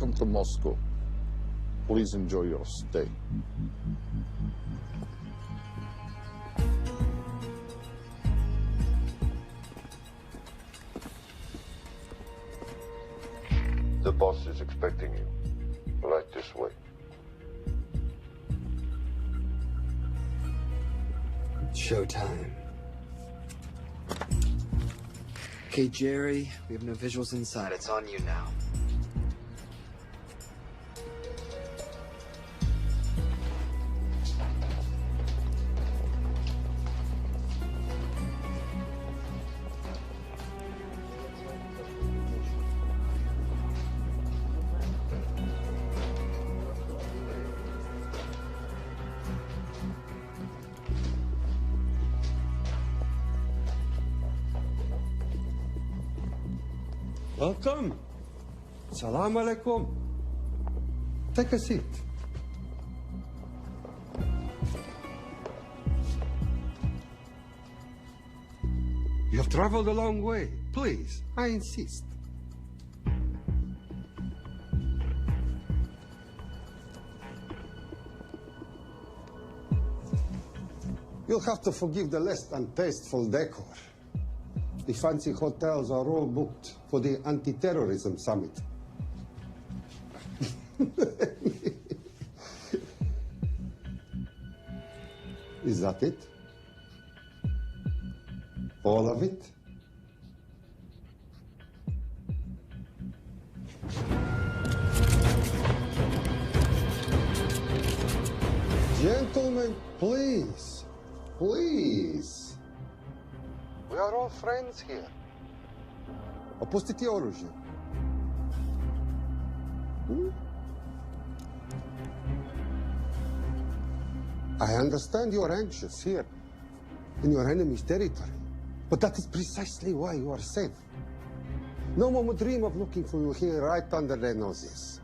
welcome to Moscow. Please enjoy your stay. The boss is expecting you. Right this way. Showtime. Okay, Jerry, we have no visuals inside. It's on you now. Welcome. Salam alaikum. Take a seat. You have traveled a long way. Please, I insist. You'll have to forgive the less than tasteful decor. The fancy hotels are all booked for the anti-terrorism summit. Is that it? All of it? Gentlemen, please, please. We are all friends here. Opustite oružje. I understand you are anxious here, in your enemy's territory. But that is precisely why you are safe. No one would dream of looking for you here right under their noses.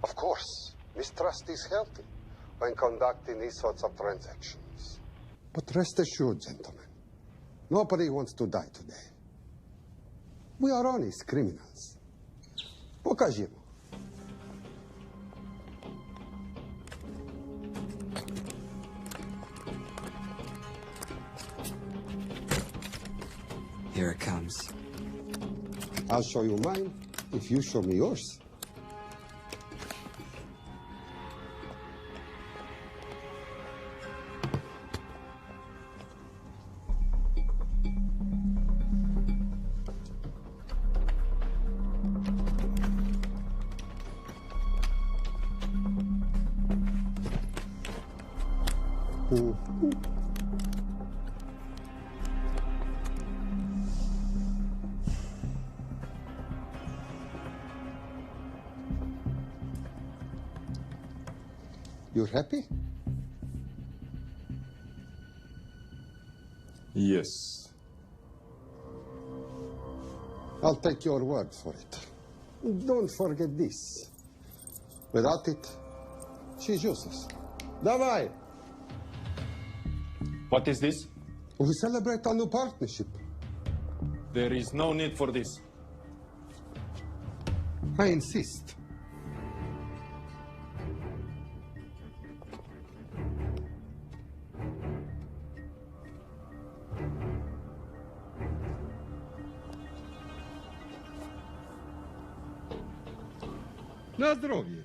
Of course, mistrust is healthy when conducting these sorts of transactions. But rest assured, gentlemen, nobody wants to die today. We are honest criminals. Pokažimo. Here it comes. I'll show you mine if you show me yours. You're happy? Yes. I'll take your word for it. Don't forget this. Without it, she's useless. Давай! What is this? We celebrate our new partnership. There is no need for this. I insist. На здоровье.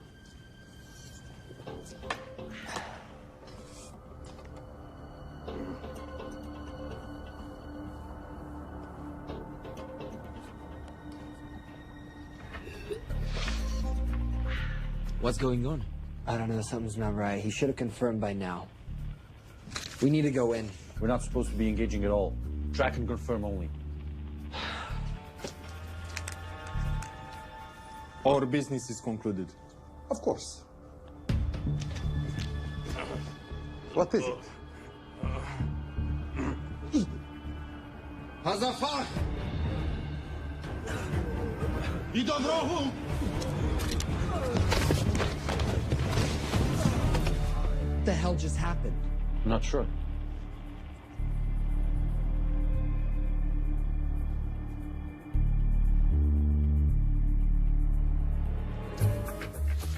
What's going on? I don't know. Something's not right. He should have confirmed by now. We need to go in. We're not supposed to be engaging at all. Track and confirm only. Our business is concluded. Of course. What is it? Hazafar! I do rohu! What the hell just happened? I'm not sure.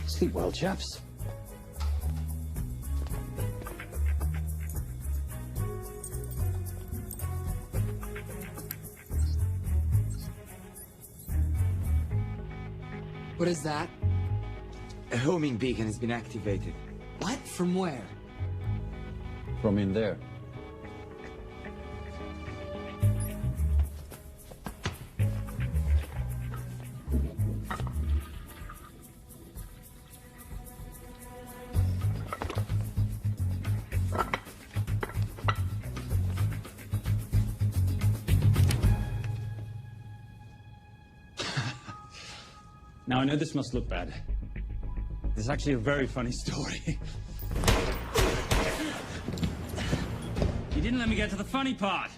Sleep well, chaps. What is that? A homing beacon has been activated. What? From where? From in there. Now, I know this must look bad. This is actually a very funny story. You didn't let me get to the funny part.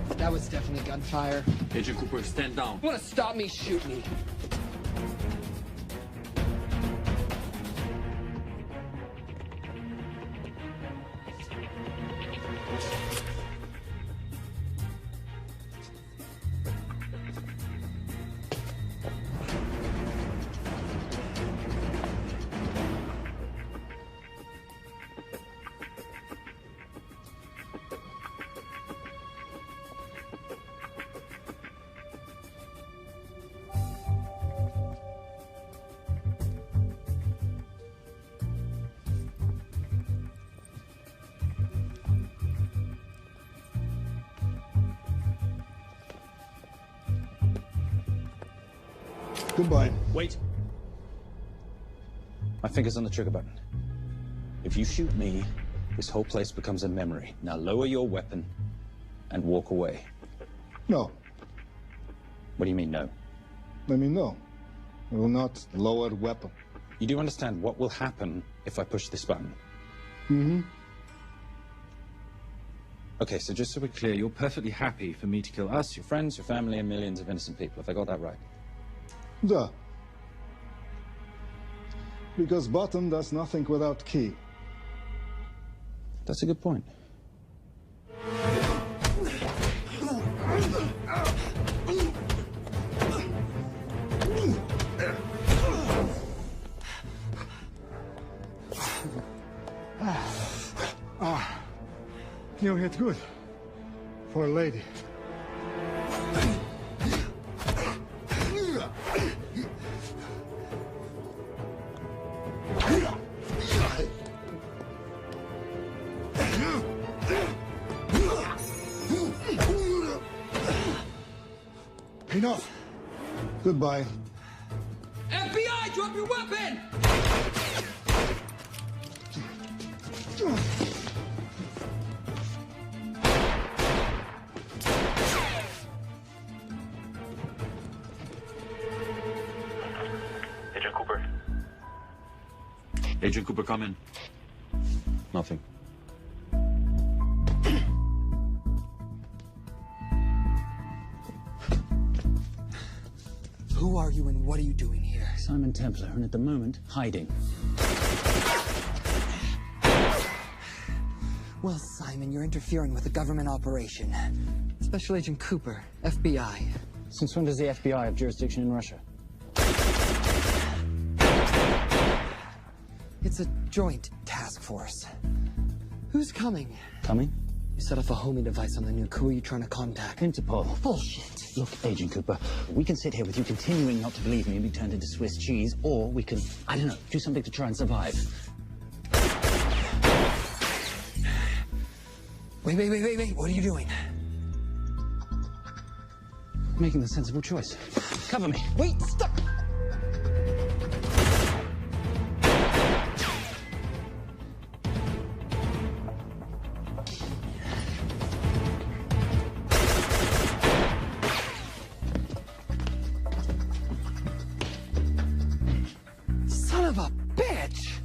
That was definitely gunfire. Agent Cooper, stand down. You wanna stop me, shoot me. Goodbye. Wait. My finger's on the trigger button. If you shoot me, this whole place becomes a memory. Now lower your weapon and walk away. No. What do you mean, no? Let me know. I will not lower weapon. You do understand what will happen if I push this button? Mm-hmm. Okay, so just so we're clear, you're perfectly happy for me to kill us, your friends, your family, and millions of innocent people. Have I got that right? Duh. Because button does nothing without key. That's a good point. You hit good. For a lady. Enough. Goodbye. FBI, drop your weapon! Agent Cooper. Agent Cooper, come in. Nothing. Who are you and what are you doing here? Simon Templar, and at the moment, hiding. Well, Simon, you're interfering with a government operation. Special Agent Cooper, FBI. Since when does the FBI have jurisdiction in Russia? It's a joint task force. Who's coming? Coming? You set off a homing device on the nuke. Who are you trying to contact? Interpol. Bullshit. Look, Agent Cooper, we can sit here with you continuing not to believe me and be turned into Swiss cheese, or we can, I don't know, do something to try and survive. Wait. What are you doing? Making the sensible choice. Cover me. Wait, stop! Son of a bitch!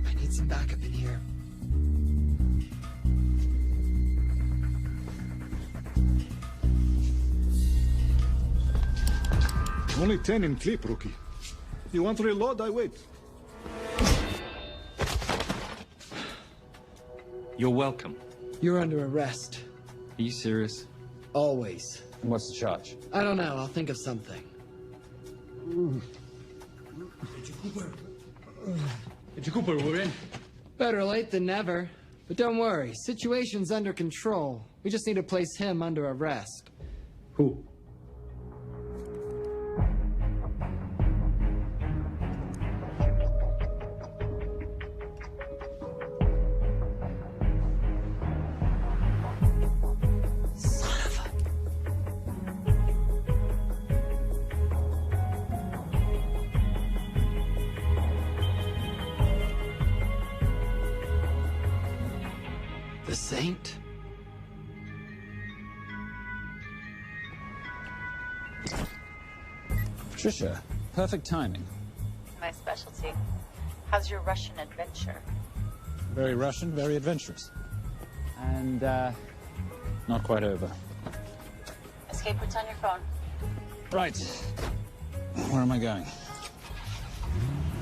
I need some backup in here. Only 10 in clip, rookie. You want to reload? I wait. You're welcome. You're under arrest. Are you serious? Always. And what's the charge? I don't know. I'll think of something. Agent Cooper, we're in. Better late than never. But don't worry. Situation's under control. We just need to place him under arrest. Who? The Saint? Patricia, perfect timing. My specialty. How's your Russian adventure? Very Russian, very adventurous. And, not quite over. Escape routes on your phone. Right. Where am I going?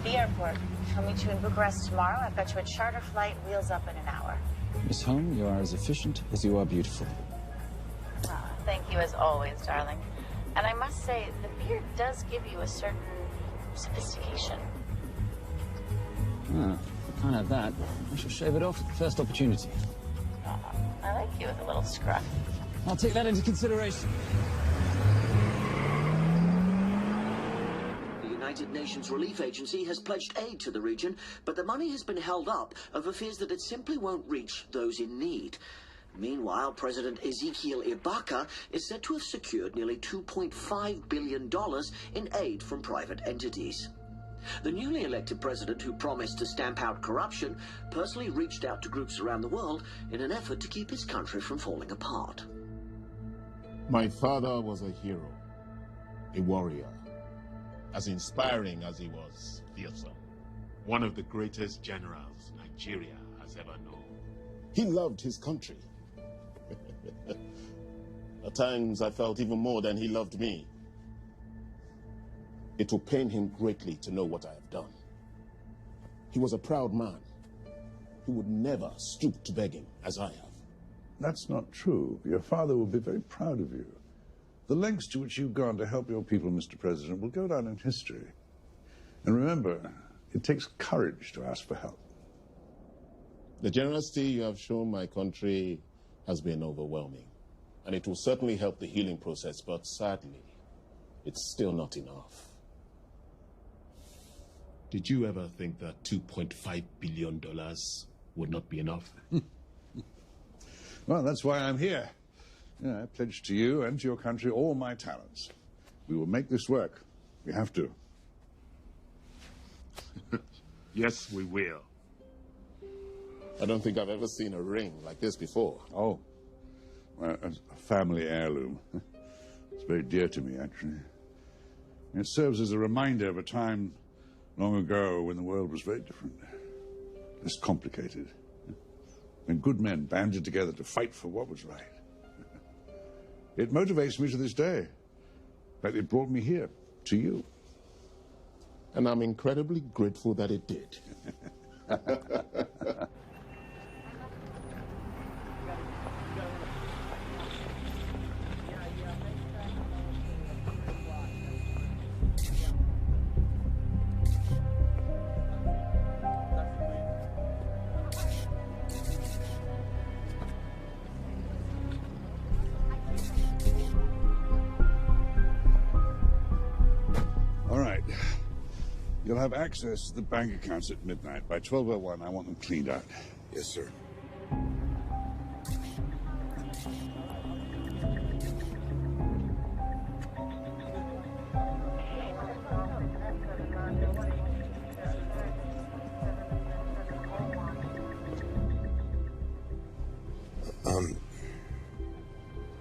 The airport. I'll meet you in Bucharest tomorrow. I've got you a charter flight, wheels up in an hour. Miss Holm, you are as efficient as you are beautiful. Ah, thank you as always, darling. And I must say, the beard does give you a certain sophistication. Ah, I can't have that. I shall shave it off at the first opportunity. I like you with a little scruff. I'll take that into consideration. The United Nations Relief Agency has pledged aid to the region, but the money has been held up over fears that it simply won't reach those in need. Meanwhile, President Ezekiel Ibaka is said to have secured nearly $2.5 billion in aid from private entities. The newly elected president, who promised to stamp out corruption, personally reached out to groups around the world in an effort to keep his country from falling apart. My father was a hero, a warrior, as inspiring as he was fearsome. One of the greatest generals Nigeria has ever known. He loved his country. At times I felt even more than he loved me. It will pain him greatly to know what I have done. He was a proud man. He would never stoop to begging as I have. That's not true. Your father will be very proud of you. The lengths to which you've gone to help your people, Mr. President, will go down in history. And remember, it takes courage to ask for help. The generosity you have shown my country has been overwhelming. And it will certainly help the healing process, but sadly, it's still not enough. Did you ever think that $2.5 billion would not be enough? Well, that's why I'm here. Yeah, I pledge to you and to your country all my talents. We will make this work. We have to. Yes, we will. I don't think I've ever seen a ring like this before. Oh, well, a family heirloom. It's very dear to me, actually. It serves as a reminder of a time long ago when the world was very different, less complicated, when good men banded together to fight for what was right. It motivates me to this day. In fact, it brought me here, to you. And I'm incredibly grateful that it did. All right. You'll have access to the bank accounts at midnight. By 12:01, I want them cleaned out. Yes, sir.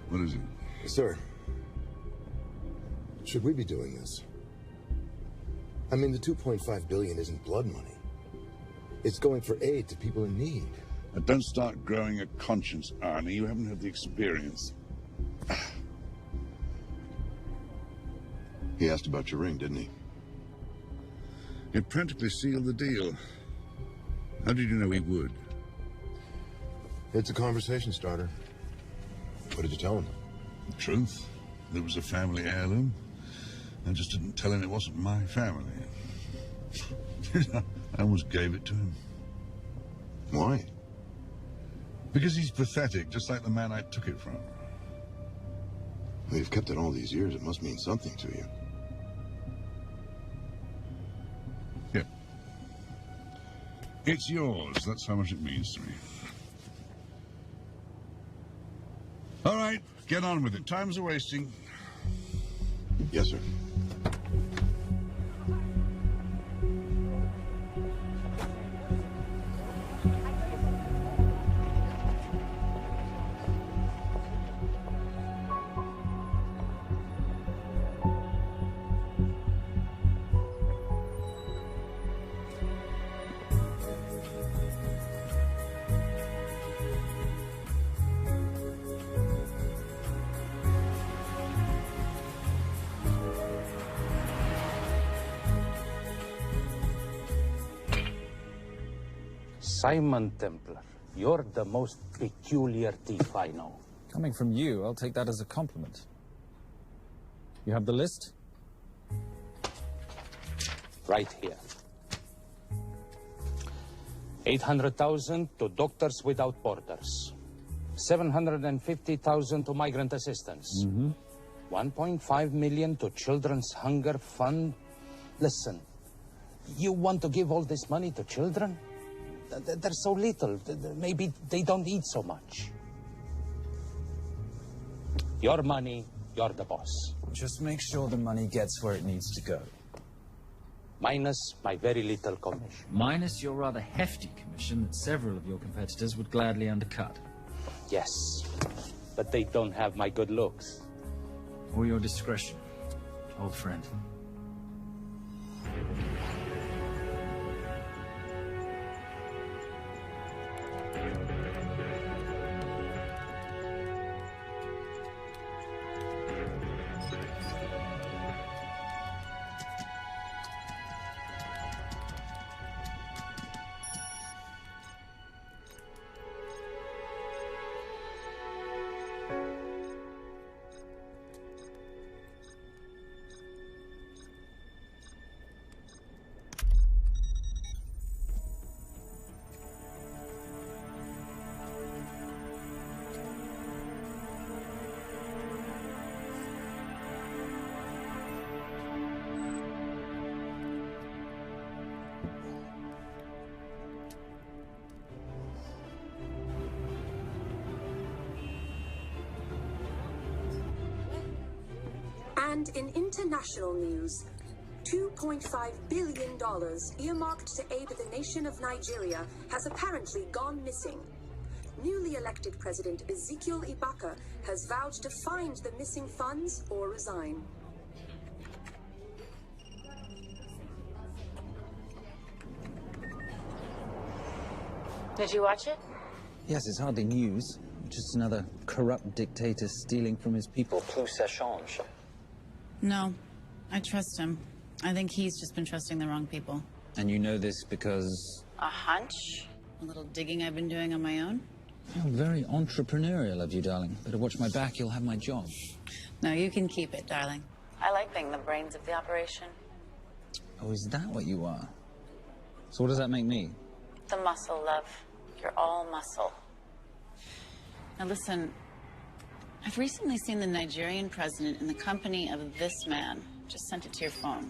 What is it? Sir, should we be doing this? I mean, the $2.5 billion isn't blood money. It's going for aid to people in need. Now, don't start growing a conscience, Arnie. You haven't had the experience. He asked about your ring, didn't he? It practically sealed the deal. How did you know he would? It's a conversation starter. What did you tell him? The truth. There was a family heirloom. I just didn't tell him it wasn't my family. I almost gave it to him. Why? Because he's pathetic, just like the man I took it from. Well, you've kept it all these years. It must mean something to you. Yeah. It's yours. That's how much it means to me. All right, get on with it. Time's a-wasting. Yes, sir. Simon Templar, you're the most peculiar thief I know. Coming from you, I'll take that as a compliment. You have the list? Right here. 800,000 to Doctors Without Borders. 750,000 to migrant assistance. 1.5 million to Children's Hunger Fund. Listen, you want to give all this money to children? They're so little. Maybe they don't eat so much. Your money, you're the boss. Just make sure the money gets where it needs to go. Minus my very little commission. Minus your rather hefty commission that several of your competitors would gladly undercut. Yes, but they don't have my good looks. Or your discretion, old friend. And in international news, $2.5 billion earmarked to aid the nation of Nigeria has apparently gone missing. Newly elected President Ezekiel Ibaka has vowed to find the missing funds or resign. Did you watch it? Yes, it's hardly news. Just another corrupt dictator stealing from his people. Plus ça change. No, I trust him. I think he's just been trusting the wrong people. And you know this because... A hunch? A little digging I've been doing on my own? How very entrepreneurial of you, darling. Better watch my back, you'll have my job. No, you can keep it, darling. I like being the brains of the operation. Oh, is that what you are? So what does that make me? The muscle, love. You're all muscle. Now listen, I've recently seen the Nigerian president in the company of this man. Just sent it to your phone.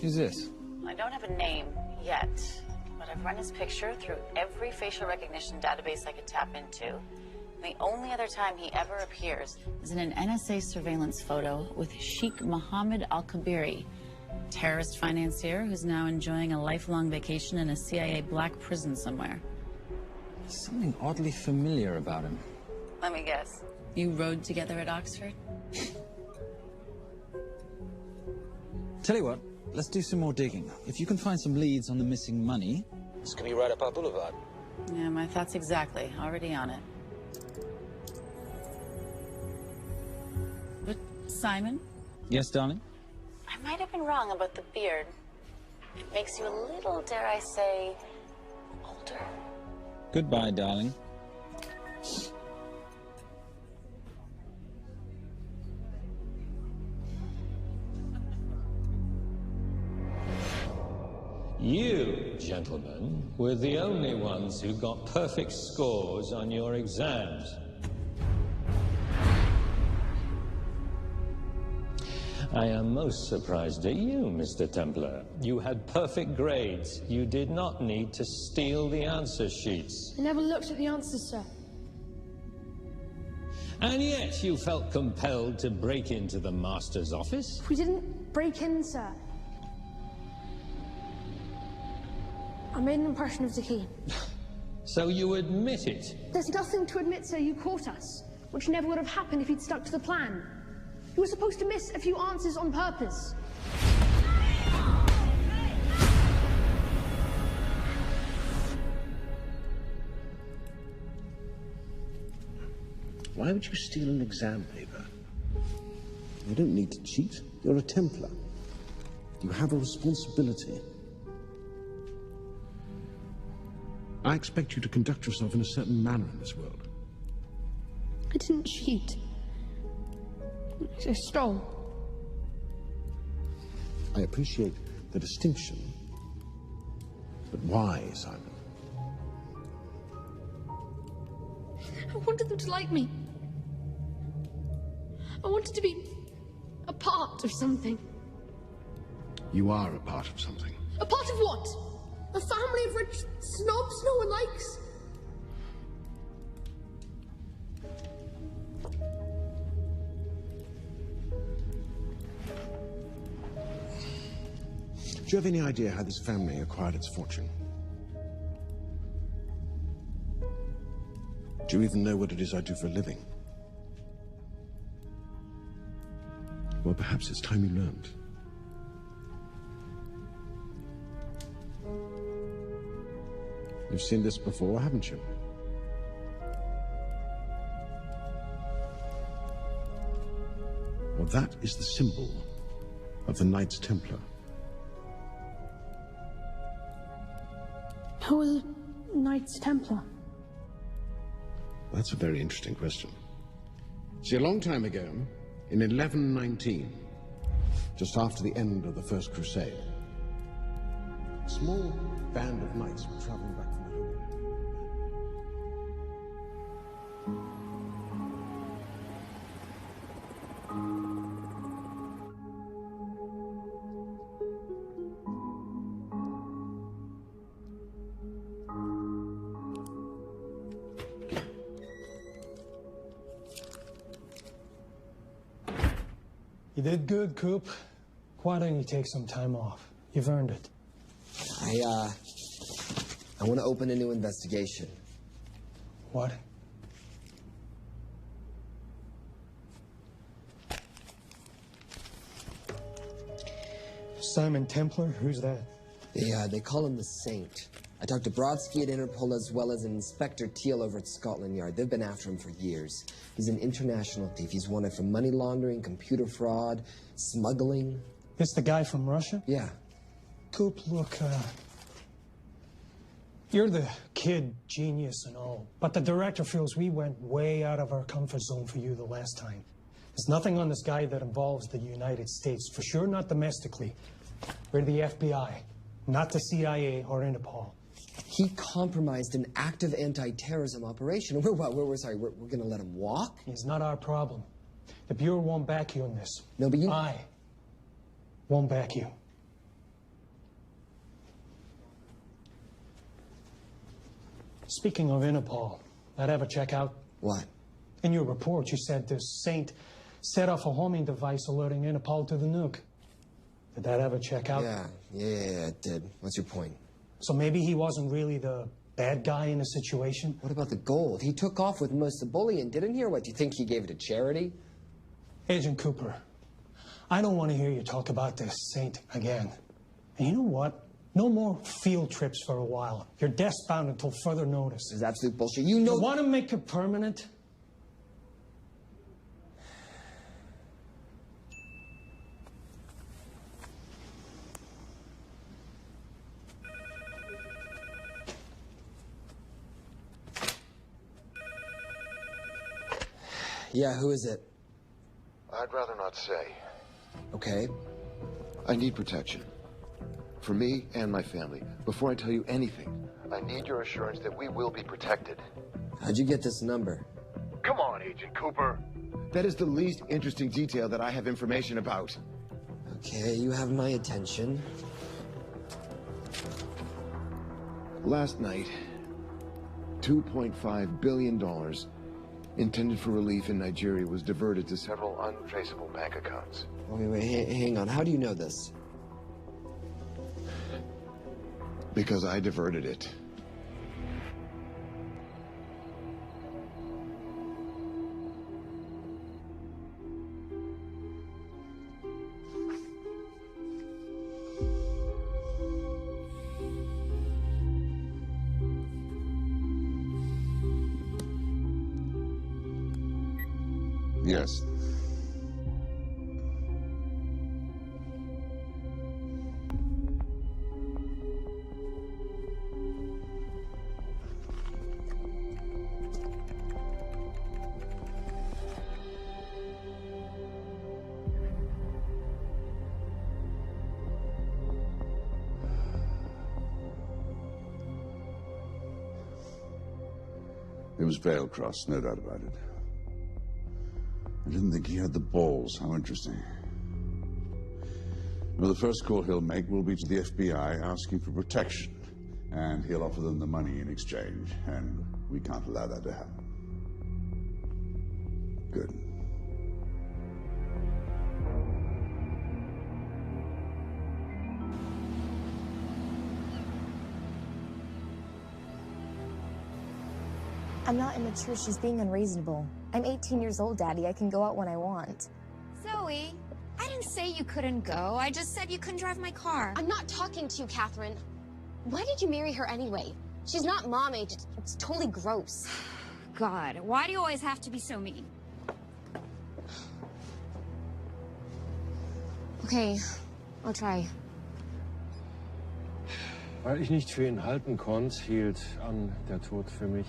Who's this? I don't have a name yet, but I've run his picture through every facial recognition database I could tap into. And the only other time he ever appears is in an NSA surveillance photo with Sheikh Mohammed Al-Kabiri, terrorist financier who's now enjoying a lifelong vacation in a CIA black prison somewhere. There's something oddly familiar about him. Let me guess. You rode together at Oxford? Tell you what, let's do some more digging. If you can find some leads on the missing money... This could be right up our boulevard. Yeah, my thoughts exactly. Already on it. Simon? Yes, darling? I might have been wrong about the beard. It makes you a little, dare I say, older. Goodbye, darling. You, gentlemen, were the only ones who got perfect scores on your exams. I am most surprised at you, Mr. Templar. You had perfect grades. You did not need to steal the answer sheets. I never looked at the answers, sir. And yet you felt compelled to break into the master's office? We didn't break in, sir. I made an impression of the key. So you admit it? There's nothing to admit, sir. You caught us, which never would have happened if you'd stuck to the plan. You were supposed to miss a few answers on purpose. Why would you steal an exam paper? You don't need to cheat. You're a Templar. You have a responsibility. I expect you to conduct yourself in a certain manner in this world. I didn't cheat. I stole. I appreciate the distinction. But why, Simon? I wanted them to like me. I wanted to be a part of something. You are a part of something. A part of what? A family of rich snobs no one likes? Do you have any idea how this family acquired its fortune? Do you even know what it is I do for a living? Well, perhaps it's time you learned. You've seen this before, haven't you? Well, that is the symbol of the Knights Templar. Who are the Knights Templar? That's a very interesting question. See, a long time ago, in 1119, just after the end of the First Crusade, a small band of knights were traveling back from the Holy Land. You did good, Coop. Why don't you take some time off? You've earned it. I want to open a new investigation. What? Simon Templar? Who's that? They call him the Saint. I talked to Brodsky at Interpol as well as Inspector Teal over at Scotland Yard. They've been after him for years. He's an international thief. He's wanted for money laundering, computer fraud, smuggling. It's the guy from Russia? Yeah. Coop, look, you're the kid genius and all, but the director feels we went way out of our comfort zone for you the last time. There's nothing on this guy that involves the United States, for sure not domestically. We're the FBI, not the CIA or Interpol. He compromised an active anti-terrorism operation. We're going to let him walk? It's not our problem. The Bureau won't back you in this. No, but you... I won't back you. Speaking of Interpol, that ever check out? What? In your report, you said this Saint set off a homing device alerting Interpol to the nuke. Did that ever check out? Yeah, it did. What's your point? So maybe he wasn't really the bad guy in the situation? What about the gold? He took off with most of the bullion, didn't he? Or what, do you think he gave it to charity? Agent Cooper, I don't want to hear you talk about this Saint again. And you know what? No more field trips for a while. You're desk-bound until further notice. This is absolute bullshit. You know... You want to make it permanent? Yeah, who is it? I'd rather not say. Okay. I need protection. For me and my family. Before I tell you anything, I need your assurance that we will be protected. How'd you get this number? Come on, Agent Cooper. That is the least interesting detail that I have information about. Okay, you have my attention. Last night, $2.5 billion intended for relief in Nigeria was diverted to several untraceable bank accounts. Wait, hang on. How do you know this? Because I diverted it. Yes. It was Veilcross, no doubt about it. I didn't think he had the balls. How interesting. Well, the first call he'll make will be to the FBI asking for protection. And he'll offer them the money in exchange. And we can't allow that to happen. Good. I'm not immature. She's being unreasonable. I'm 18 years old, Daddy. I can go out when I want. Zoe, I didn't say you couldn't go. I just said you couldn't drive my car. I'm not talking to you, Catherine. Why did you marry her anyway? She's not mom age. It's totally gross. God, why do you always have to be so mean? Okay, I'll try. Weil ich nicht für ihn halten konnte, hielt an der Tod für mich.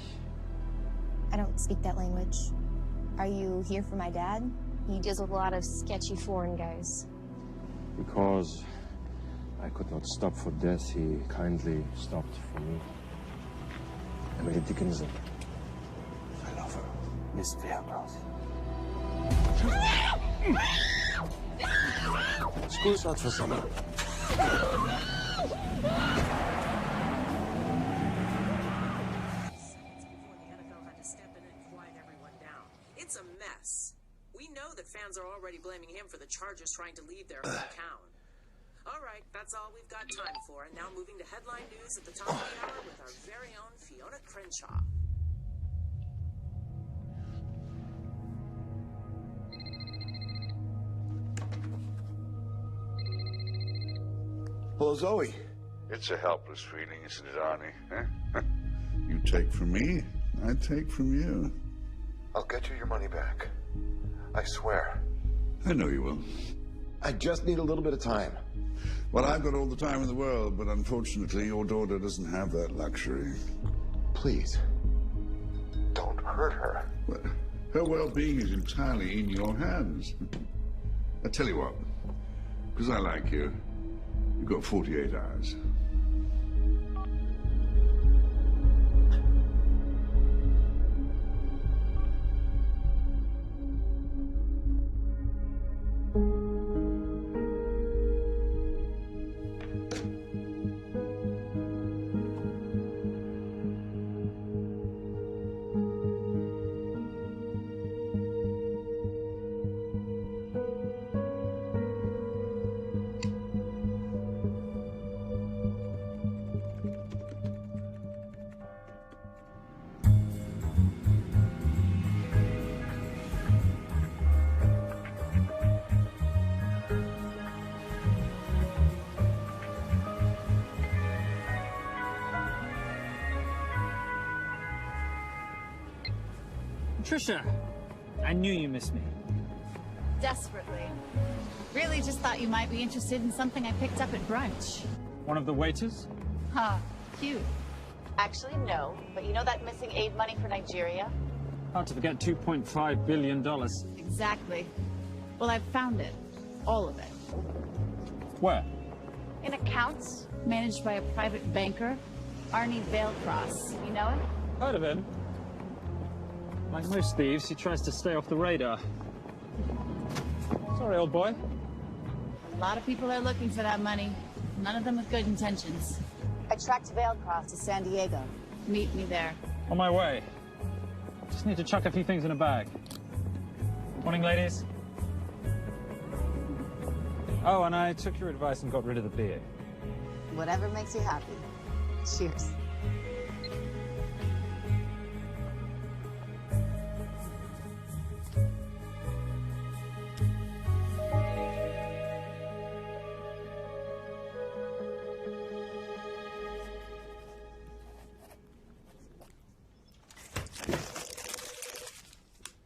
I don't speak that language. Are you here for my dad? He deals with a lot of sketchy foreign guys. Because I could not stop for death, he kindly stopped for me. Emily Dickinson. I love her. Miss Veilcross. School's out for summer. It's a mess. We know that fans are already blaming him for the Chargers trying to leave their hometown. All right, that's all we've got time for. And now moving to headline news at the top of the hour with our very own Fiona Crenshaw. Hello, Zoe. It's a helpless feeling, isn't it, Arnie? Huh? You take from me, I take from you. I'll get you your money back. I swear. I know you will. I just need a little bit of time. Well, I've got all the time in the world, but unfortunately your daughter doesn't have that luxury. Please, don't hurt her. Well, her well-being is entirely in your hands. I tell you what, because I like you, you've got 48 hours. Trisha, I knew you missed me. Desperately. Really just thought you might be interested in something I picked up at brunch. One of the waiters? Huh, cute. Actually, no. But you know that missing aid money for Nigeria? Hard to forget $2.5 billion. Exactly. Well, I've found it. All of it. Where? In accounts managed by a private banker, Arnie Vailcross. You know him? Heard of him. Like most thieves, he tries to stay off the radar. Sorry, old boy. A lot of people are looking for that money. None of them with good intentions. I tracked Vailcross to San Diego. Meet me there. On my way. Just need to chuck a few things in a bag. Morning, ladies. Oh, and I took your advice and got rid of the beer. Whatever makes you happy. Cheers.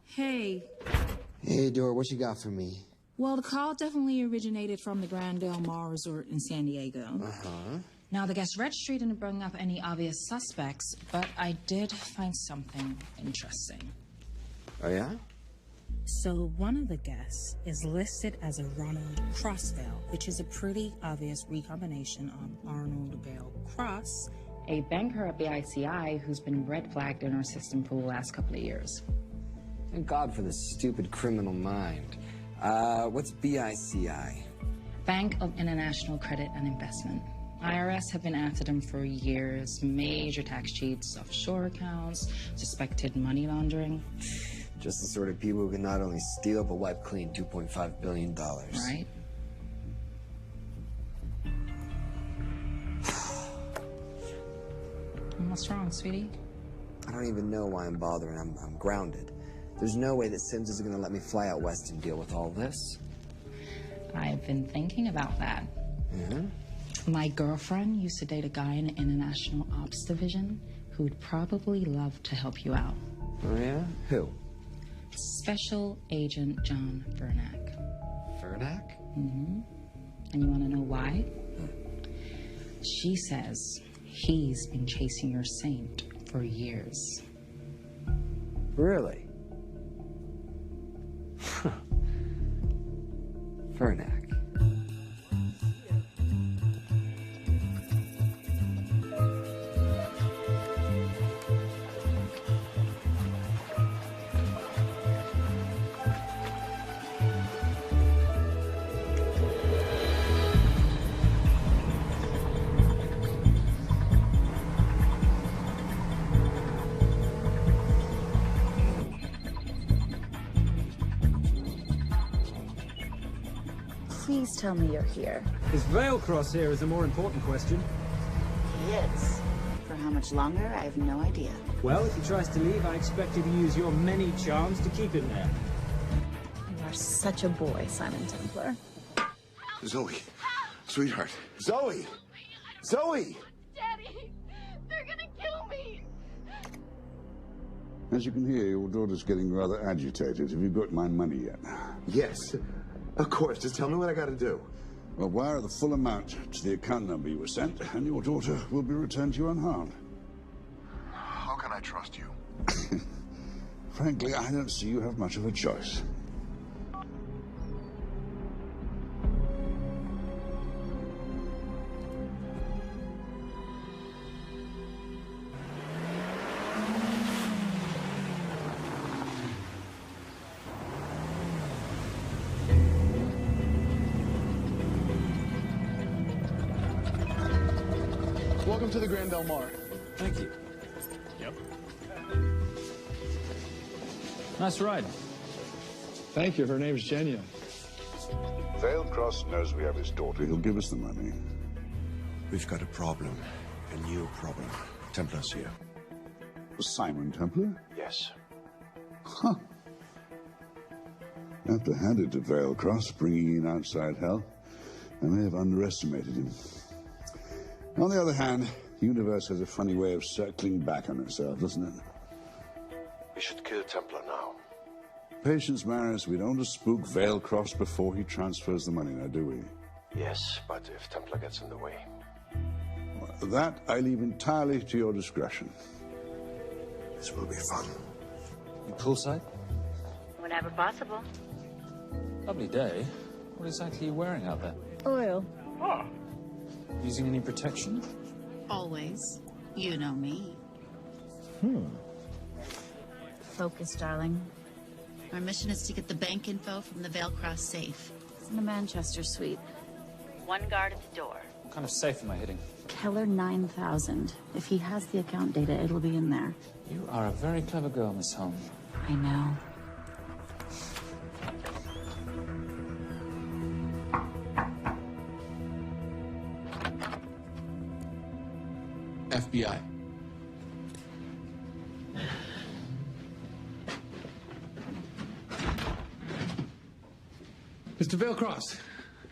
Hey. Hey, Dora, what you got for me? Well, the call definitely originated from the Grand Del Mar Resort in San Diego. Uh-huh. Now, the guest registry didn't bring up any obvious suspects, but I did find something interesting. Oh, yeah? So one of the guests is listed as a Ronald Crossvale, which is a pretty obvious recombination of Arnold Vale Cross, a banker at the ICI who's been red flagged in our system for the last couple of years. Thank God for this stupid criminal mind. What's BICI? Bank of International Credit and Investment. IRS have been after them for years. Major tax cheats, offshore accounts, suspected money laundering. Just the sort of people who can not only steal but wipe clean $2.5 billion. Right? What's wrong, sweetie? I don't even know why I'm bothering. I'm grounded. There's no way that Sims is going to let me fly out west and deal with all this. I've been thinking about that. Mm-hmm. My girlfriend used to date a guy in the International Ops Division who'd probably love to help you out. Oh, yeah? Who? Special Agent John Vernack. Vernack? Mm-hmm. And you want to know why? She says he's been chasing your saint for years. Really? Vernack. Please tell me you're here. Is Vailcross here is a more important question. He is. For how much longer, I have no idea. Well, if he tries to leave, I expect you to use your many charms to keep him there. You are such a boy, Simon Templar. Zoe. Sweetheart. Zoe! Zoe! Daddy! They're gonna kill me! As you can hear, your daughter's getting rather agitated. Have you got my money yet? Yes. Of course. Just tell me what I gotta do. Well, wire the full amount to the account number you were sent, and your daughter will be returned to you unharmed. How can I trust you? Frankly, I don't see you have much of a choice. Welcome to the Grand Del Mar. Thank you. Yep. Nice ride. Thank you. Her name's Genya. Vailcross knows we have his daughter. He'll give us the money. We've got a problem. A new problem. Templar's here. Simon Templar? Yes. Huh. I have to hand it to Vailcross, bringing in outside help. I may have underestimated him. On the other hand, the universe has a funny way of circling back on itself, doesn't it? We should kill Templar now. Patience, Maris. We don't want to spook Vailcross before he transfers the money, now, do we? Yes, but if Templar gets in the way... Well, that I leave entirely to your discretion. This will be fun. You poolside? Whenever possible. Lovely day. What exactly are you wearing out there? Oil. Using any protection? Always. You know me. Focus, darling. Our mission is to get the bank info from the Vale Cross safe. It's in the Manchester suite. One guard at the door. What kind of safe am I hitting? Keller 9000. If he has the account data, it'll be in there. You are a very clever girl, Miss Holmes. I know. FBI. Mr. Vailcross,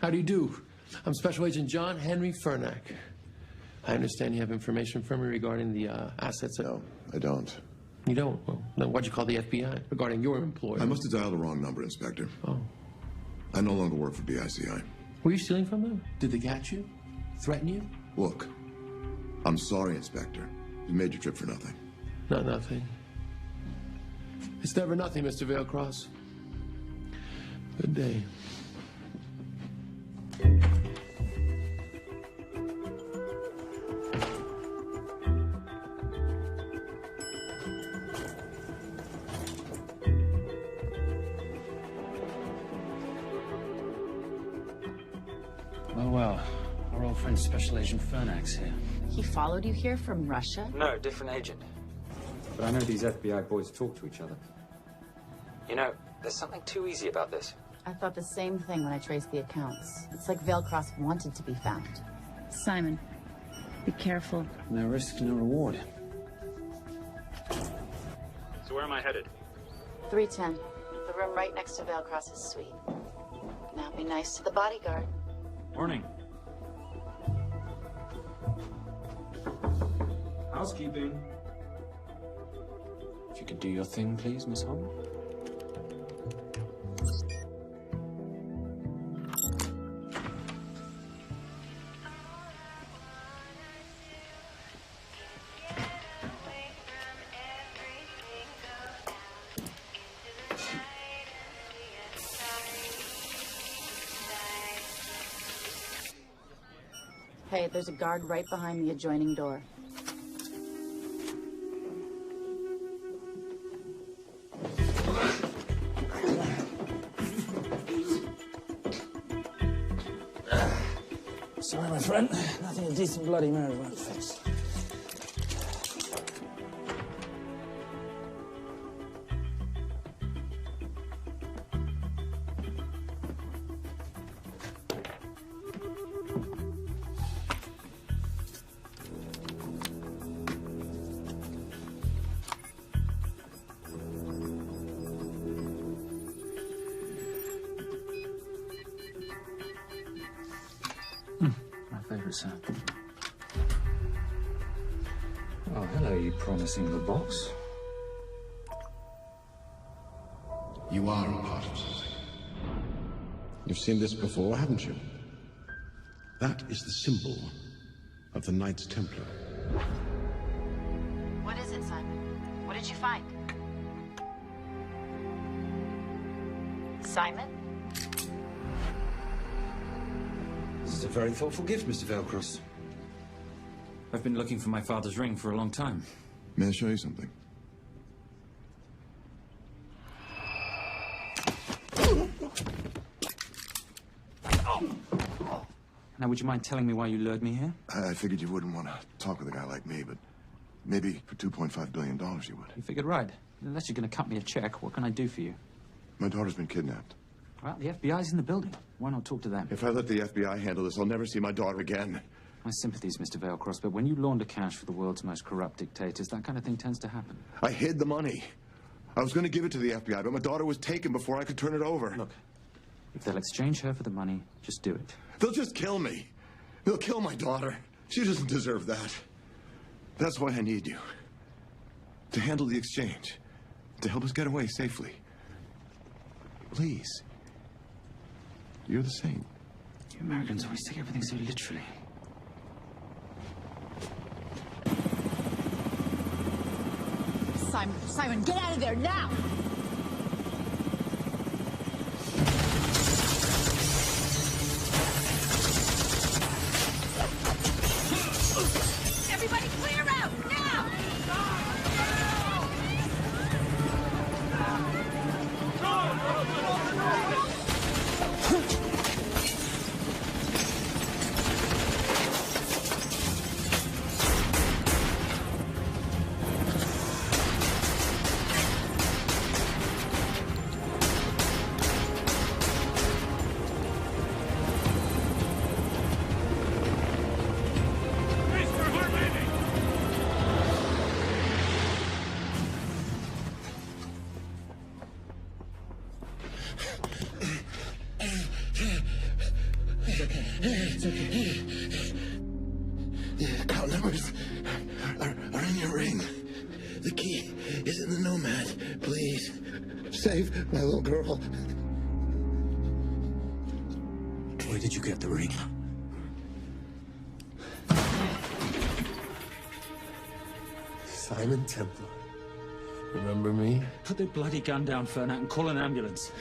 how do you do? I'm Special Agent John Henry Fernack. I understand you have information from me regarding the assets. No, I don't. You don't? Well, then what'd you call the FBI regarding your employer? I must have dialed the wrong number, Inspector. Oh. I no longer work for BICI. Were you stealing from them? Did they catch you? Threaten you? Look, I'm sorry, Inspector. You made your trip for nothing. Not nothing. It's never nothing, Mr. Vailcross. Good day. Well, our old friend Special Agent Fernack's here. He followed you here from Russia? No, different agent. But I know these FBI boys talk to each other. You know, there's something too easy about this. I thought the same thing when I traced the accounts. It's like Vailcross wanted to be found. Simon, be careful. No risk, no reward. So where am I headed? 310. The room right next to Vailcross's suite. Now be nice to the bodyguard. Morning. Housekeeping. If you could do your thing, please, Miss Holmes. Hey, there's a guard right behind the adjoining door. Sorry, my friend. Nothing a decent Bloody Mary won't fix. My favorite sound. Oh, hello, you promising the box. You are a part of something. You've seen this before, haven't you? That is the symbol of the Knights Templar. What is it, Simon? What did you find? Simon? This is a very thoughtful gift, Mr. Vailcross. I've been looking for my father's ring for a long time. May I show you something? Now, would you mind telling me why you lured me here? I figured you wouldn't want to talk with a guy like me, but maybe for $2.5 billion you would. You figured right. Unless you're going to cut me a check, what can I do for you? My daughter's been kidnapped. Well, the FBI's in the building. Why not talk to them? If I let the FBI handle this, I'll never see my daughter again. My sympathies, Mr. Vailcross, but when you launder cash for the world's most corrupt dictators, that kind of thing tends to happen. I hid the money. I was going to give it to the FBI, but my daughter was taken before I could turn it over. Look, if they'll exchange her for the money, just do it. They'll just kill me. They'll kill my daughter. She doesn't deserve that. That's why I need you. To handle the exchange. To help us get away safely. Please. You're the saint. You Americans always take everything so literally. Simon. Simon, get out of there now! Everybody clear out, now! It's okay. The account numbers are in your ring. The key is in the Nomad. Please, save my little girl. Where did you get the ring? Simon Templar. Remember me? Put the bloody gun down, Fernak, and call an ambulance.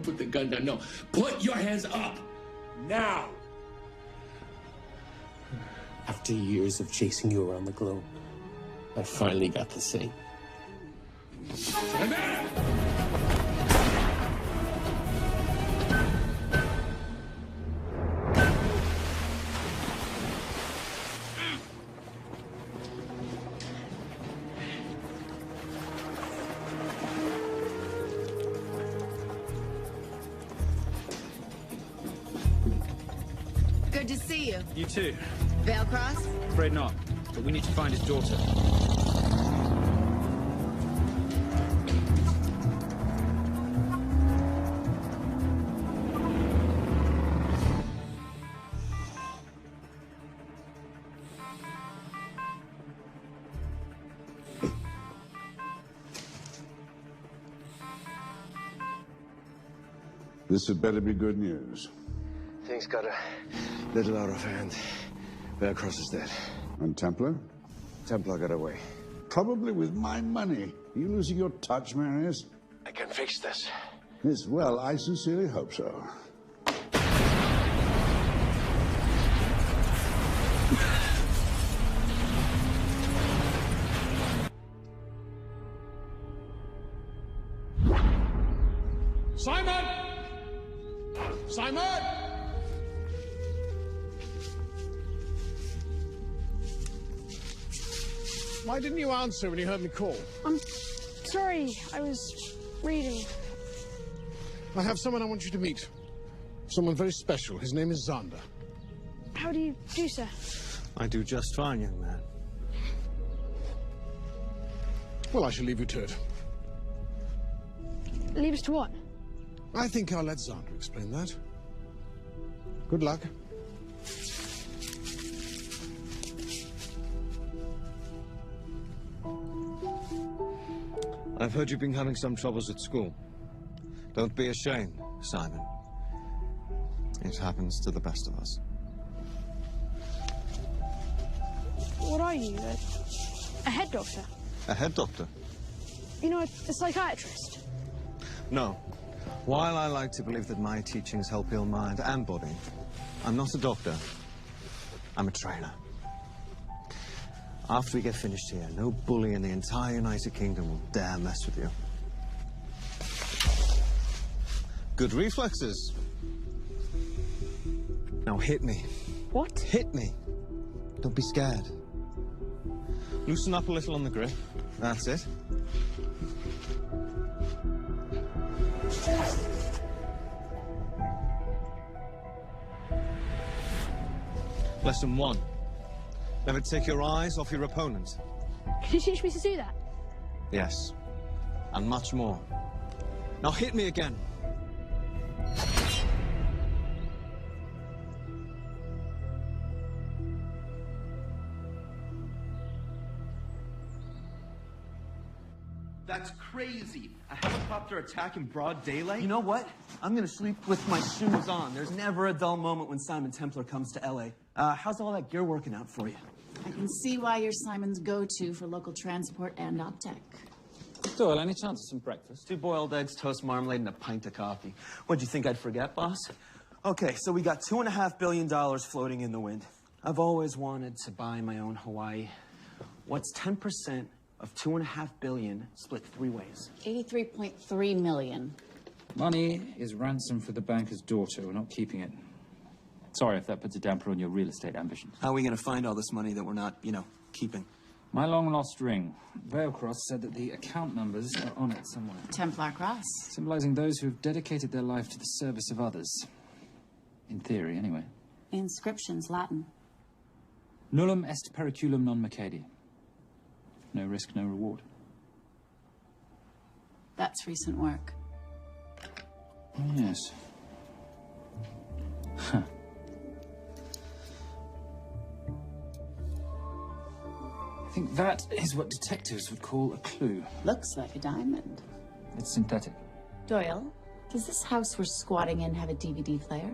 Put the gun down. No. Put your hands up. Now. After years of chasing you around the globe, I finally got the thing. Good to see you. You too. Veil Cross? Afraid not, but we need to find his daughter. This had better be good news. Things got a little out of hand. Cross is dead. And Templar? Templar got away. Probably with my money. Are you losing your touch, Marius? I can fix this. Yes, well, I sincerely hope so. Simon! Simon! Why didn't you answer when you heard me call? I'm sorry, I was reading. I have someone I want you to meet. Someone very special. His name is Zander. How do you do, sir? I do just fine, young man. Well, I shall leave you to it. Leave us to what? I think I'll let Zander explain that. Good luck. I've heard you've been having some troubles at school. Don't be ashamed, Simon. It happens to the best of us. What are you? A head doctor? A head doctor? You know, a psychiatrist? No. While I like to believe that my teachings help ill mind and body, I'm not a doctor. I'm a trainer. After we get finished here, no bully in the entire United Kingdom will dare mess with you. Good reflexes. Now hit me. What? Hit me. Don't be scared. Loosen up a little on the grip. That's it. Lesson 1. Never take your eyes off your opponent. Can you teach me to do that? Yes. And much more. Now hit me again. That's crazy. A helicopter attack in broad daylight? You know what? I'm gonna sleep with my shoes on. There's never a dull moment when Simon Templar comes to LA. How's all that gear working out for you? I can see why you're Simon's go-to for local transport and OpTech. Doyle, any chance of some breakfast? 2 boiled eggs, toast, marmalade, and a pint of coffee. What'd you think I'd forget, boss? Okay, so we got $2.5 billion floating in the wind. I've always wanted to buy my own Hawaii. What's 10% of $2.5 billion split 3 ways? 83.3 million. Money is ransom for the banker's daughter. We're not keeping it. Sorry if that puts a damper on your real estate ambitions. How are we going to find all this money that we're not, keeping? My long-lost ring. Veilcross said that the account numbers are on it somewhere. Templar Cross. Symbolizing those who have dedicated their life to the service of others. In theory, anyway. The inscription's Latin. Nullum est periculum non mercedi. No risk, no reward. That's recent work. Oh, yes. Huh. I think that is what detectives would call a clue. Looks like a diamond. It's synthetic. Doyle, does this house we're squatting in have a DVD player?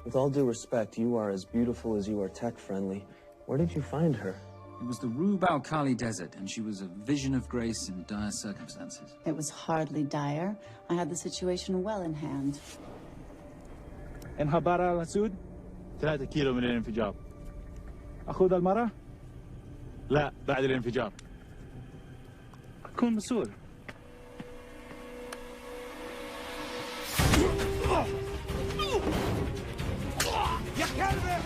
With all due respect, you are as beautiful as you are tech-friendly. Where did you find her? It was the Rub al-Khali Desert, and she was a vision of grace in dire circumstances. It was hardly dire. I had the situation well in hand. انخبار على السود 3 كيلو من الانفجار. أخذ المرة؟ لا بعد الانفجار. كن مسؤول. يا كلب!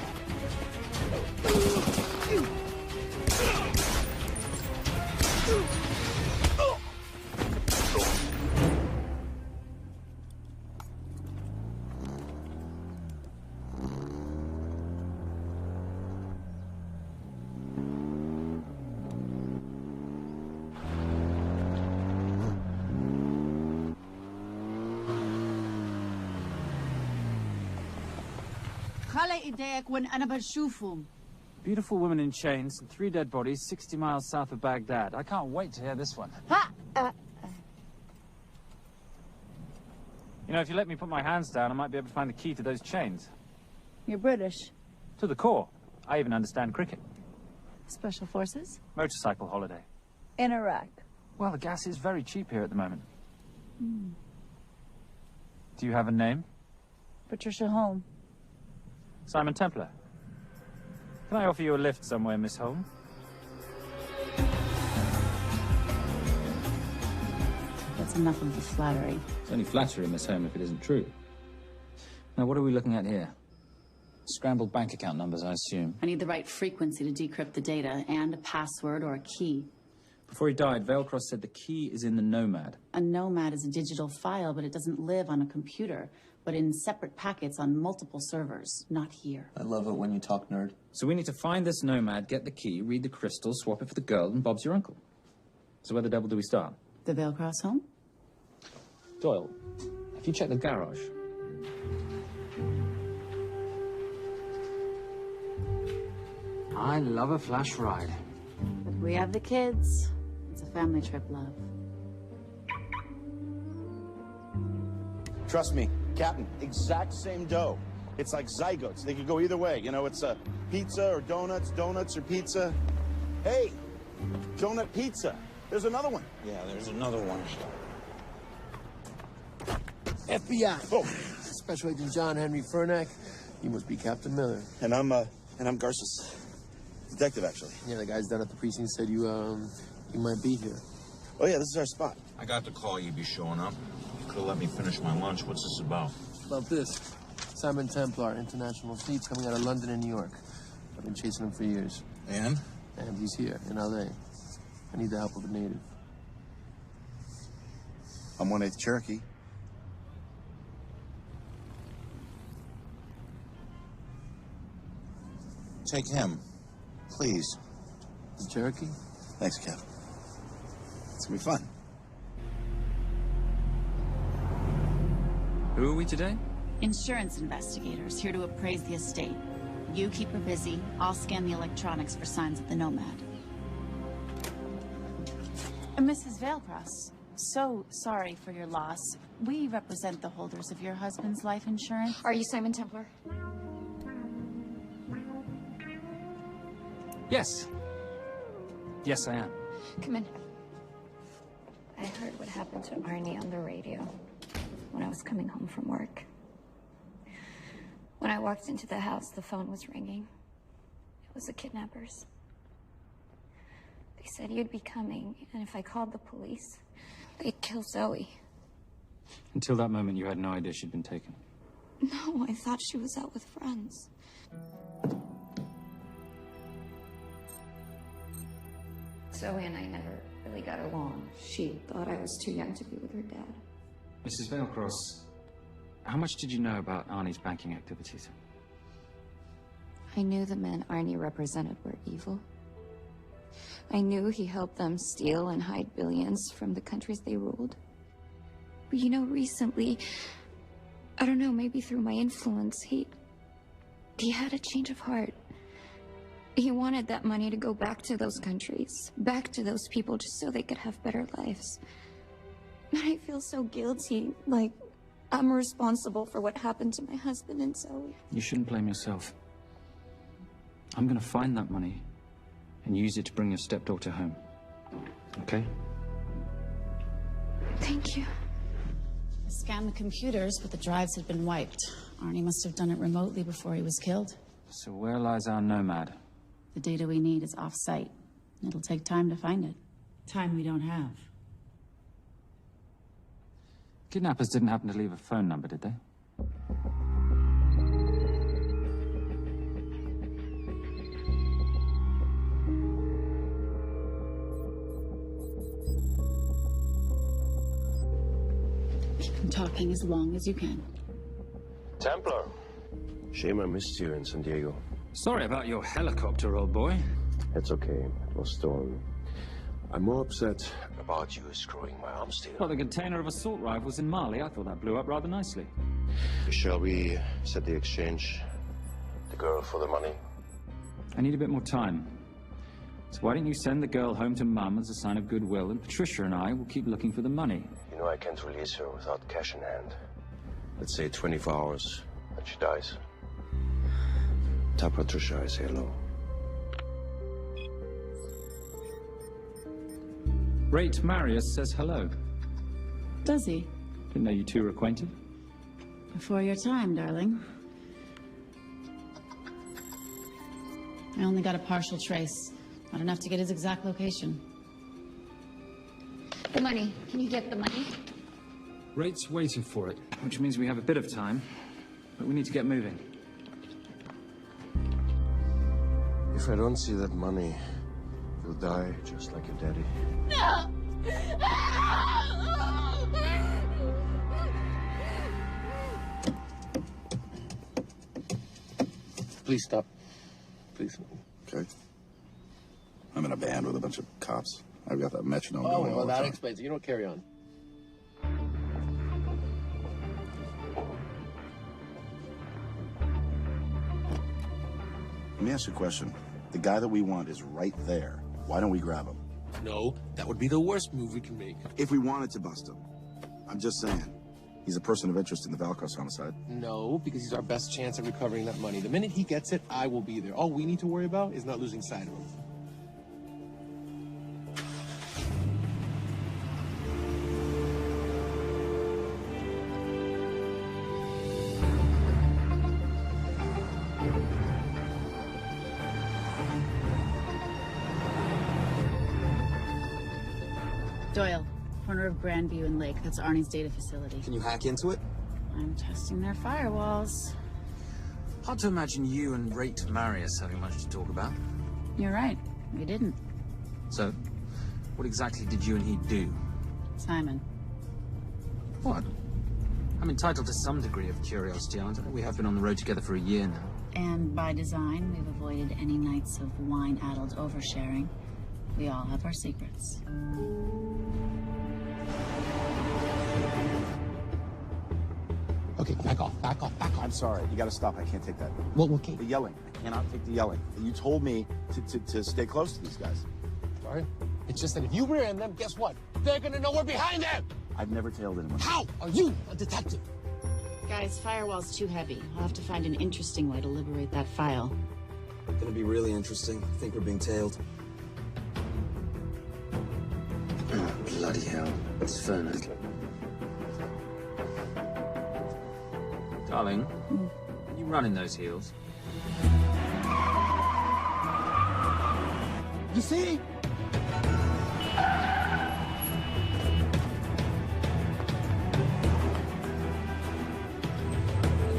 خلي ايديك وين انا بشوفهم. Beautiful woman in chains and 3 dead bodies 60 miles south of Baghdad. I can't wait to hear this one. You know, if you let me put my hands down, I might be able to find the key to those chains. You're British. To the core. I even understand cricket. Special Forces? Motorcycle holiday. In Iraq. Well, the gas is very cheap here at the moment. Do you have a name? Patricia Holm. Simon Templar. Can I offer you a lift somewhere, Miss Holm? That's enough of the flattery. It's only flattery, Miss Holm, if it isn't true. Now, what are we looking at here? Scrambled bank account numbers, I assume. I need the right frequency to decrypt the data and a password or a key. Before he died, Veilcross said the key is in the Nomad. A Nomad is a digital file, but it doesn't live on a computer, but in separate packets on multiple servers, not here. I love it when you talk nerd. So we need to find this Nomad, get the key, read the crystal, swap it for the girl, and Bob's your uncle. So where the devil do we start? The Veilcross home? Doyle, have you checked the garage? I love a flash ride. But we have the kids. It's a family trip, love. Trust me, Captain, exact same dough. It's like zygotes. They could go either way. You know, it's pizza or donuts, donuts or pizza. Hey, donut pizza. There's another one. Yeah, there's another one. FBI. Oh. Special Agent John Henry Furnack. You must be Captain Miller. And I'm Garces. Detective, actually. Yeah, the guys down at the precinct said you might be here. Oh, yeah, this is our spot. I got the call you'd be showing up. You could have let me finish my lunch. What's this about? About this. Simon Templar, international thieves coming out of London and New York. I've been chasing him for years. And? And he's here, in L.A. I need the help of a native. I'm 1/8 Cherokee. Take him, please. The Cherokee? Thanks, Cap. It's gonna be fun. Who are we today? Insurance investigators here to appraise the estate. You keep her busy. I'll scan the electronics for signs of the Nomad. Mrs. Veilcross, so sorry for your loss. We represent the holders of your husband's life insurance. Are you Simon Templar? Yes. Yes, I am. Come in. I heard what happened to Arnie on the radio when I was coming home from work. When I walked into the house, the phone was ringing. It was the kidnappers. They said you'd be coming, and if I called the police, they'd kill Zoe. Until that moment, you had no idea she'd been taken. No, I thought she was out with friends. Zoe and I never really got along. She thought I was too young to be with her dad. Mrs. Veilcross, how much did you know about Arnie's banking activities? I knew the men Arnie represented were evil. I knew he helped them steal and hide billions from the countries they ruled. But you know, recently, I don't know, maybe through my influence, he had a change of heart. He wanted that money to go back to those countries, back to those people, just so they could have better lives. But I feel so guilty, like I'm responsible for what happened to my husband and Zoe. You shouldn't blame yourself. I'm gonna find that money and use it to bring your stepdaughter home. Okay? Thank you. I scanned the computers, but the drives had been wiped. Arnie must have done it remotely before he was killed. So where lies our nomad? The data we need is off-site. It'll take time to find it. Time we don't have. Kidnappers didn't happen to leave a phone number, did they? Keep talking as long as you can. Templar. Shame I missed you in San Diego. Sorry about your helicopter, old boy. It's okay. It was stolen. I'm more upset about you screwing my arms together. Well, the container of assault rifles in Mali, I thought that blew up rather nicely. Shall we set the exchange? The girl for the money? I need a bit more time. So why don't you send the girl home to Mum as a sign of goodwill, and Patricia and I will keep looking for the money. You know I can't release her without cash in hand. Let's say 24 hours, and she dies. Tell Patricia I say hello. Rate Marius says hello. Does he? Didn't know you two were acquainted. Before your time, darling. I only got a partial trace. Not enough to get his exact location. The money. Can you get the money? Rate's waiting for it, which means we have a bit of time, but we need to get moving. If I don't see that money, you'll die just like your daddy. No! Please stop. Please. Okay. I'm in a band with a bunch of cops. I've got that metronome Oh, going all well, the that time. explains it. You don't carry on. Let me ask you a question. The guy that we want is right there. Why don't we grab him? No, that would be the worst move we can make. If we wanted to bust him. I'm just saying. He's a person of interest in the Valkos homicide. No, because he's our best chance at recovering that money. The minute he gets it, I will be there. All we need to worry about is not losing sight of him. Doyle, corner of Grandview and Lake. That's Arnie's data facility. Can you hack into it? I'm testing their firewalls. Hard to imagine you and Rate Marius having much to talk about. You're right. We didn't. So, what exactly did you and he do? Simon. What? I'm entitled to some degree of curiosity, aren't I? We have been on the road together for a year now. And by design, we've avoided any nights of wine-addled oversharing. We all have our secrets. Okay, back off, back off, back off. I'm sorry. You gotta stop. I can't take that. Well, okay. The yelling. I cannot take the yelling. You told me to stay close to these guys. Sorry? It's just that if you rear end them, guess what? They're gonna know we're behind them! I've never tailed anyone. How are you a detective? Guys, firewall's too heavy. I'll have to find an interesting way to liberate that file. Gonna be really interesting. I think we're being tailed. Bloody hell. It's Fernet. Darling, you running those heels? You see?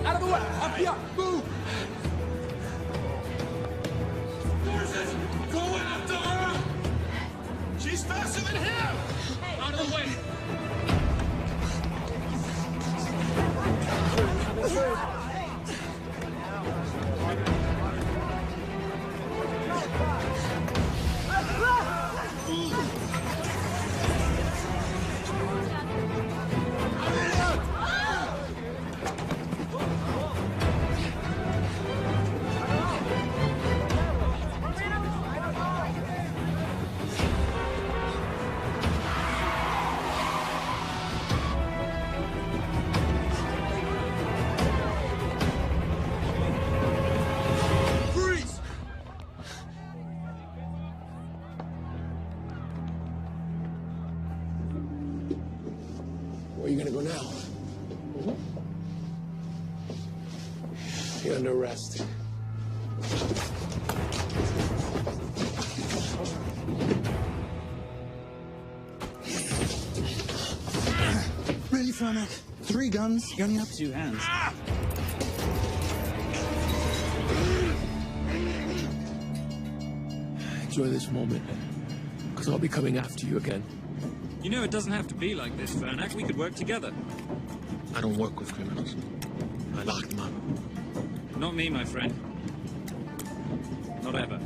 Out of the way! Up here! Move! Forces, go after her! She's faster than him! Out of the way! Where are you gonna go now? You're under arrest. Ready, Fernet? 3 guns. You only have 2 hands. Enjoy this moment, because I'll be coming after you again. You know it doesn't have to be like this, Fernak. We could work together. I don't work with criminals. I lock them up. Not me, my friend. Not ever.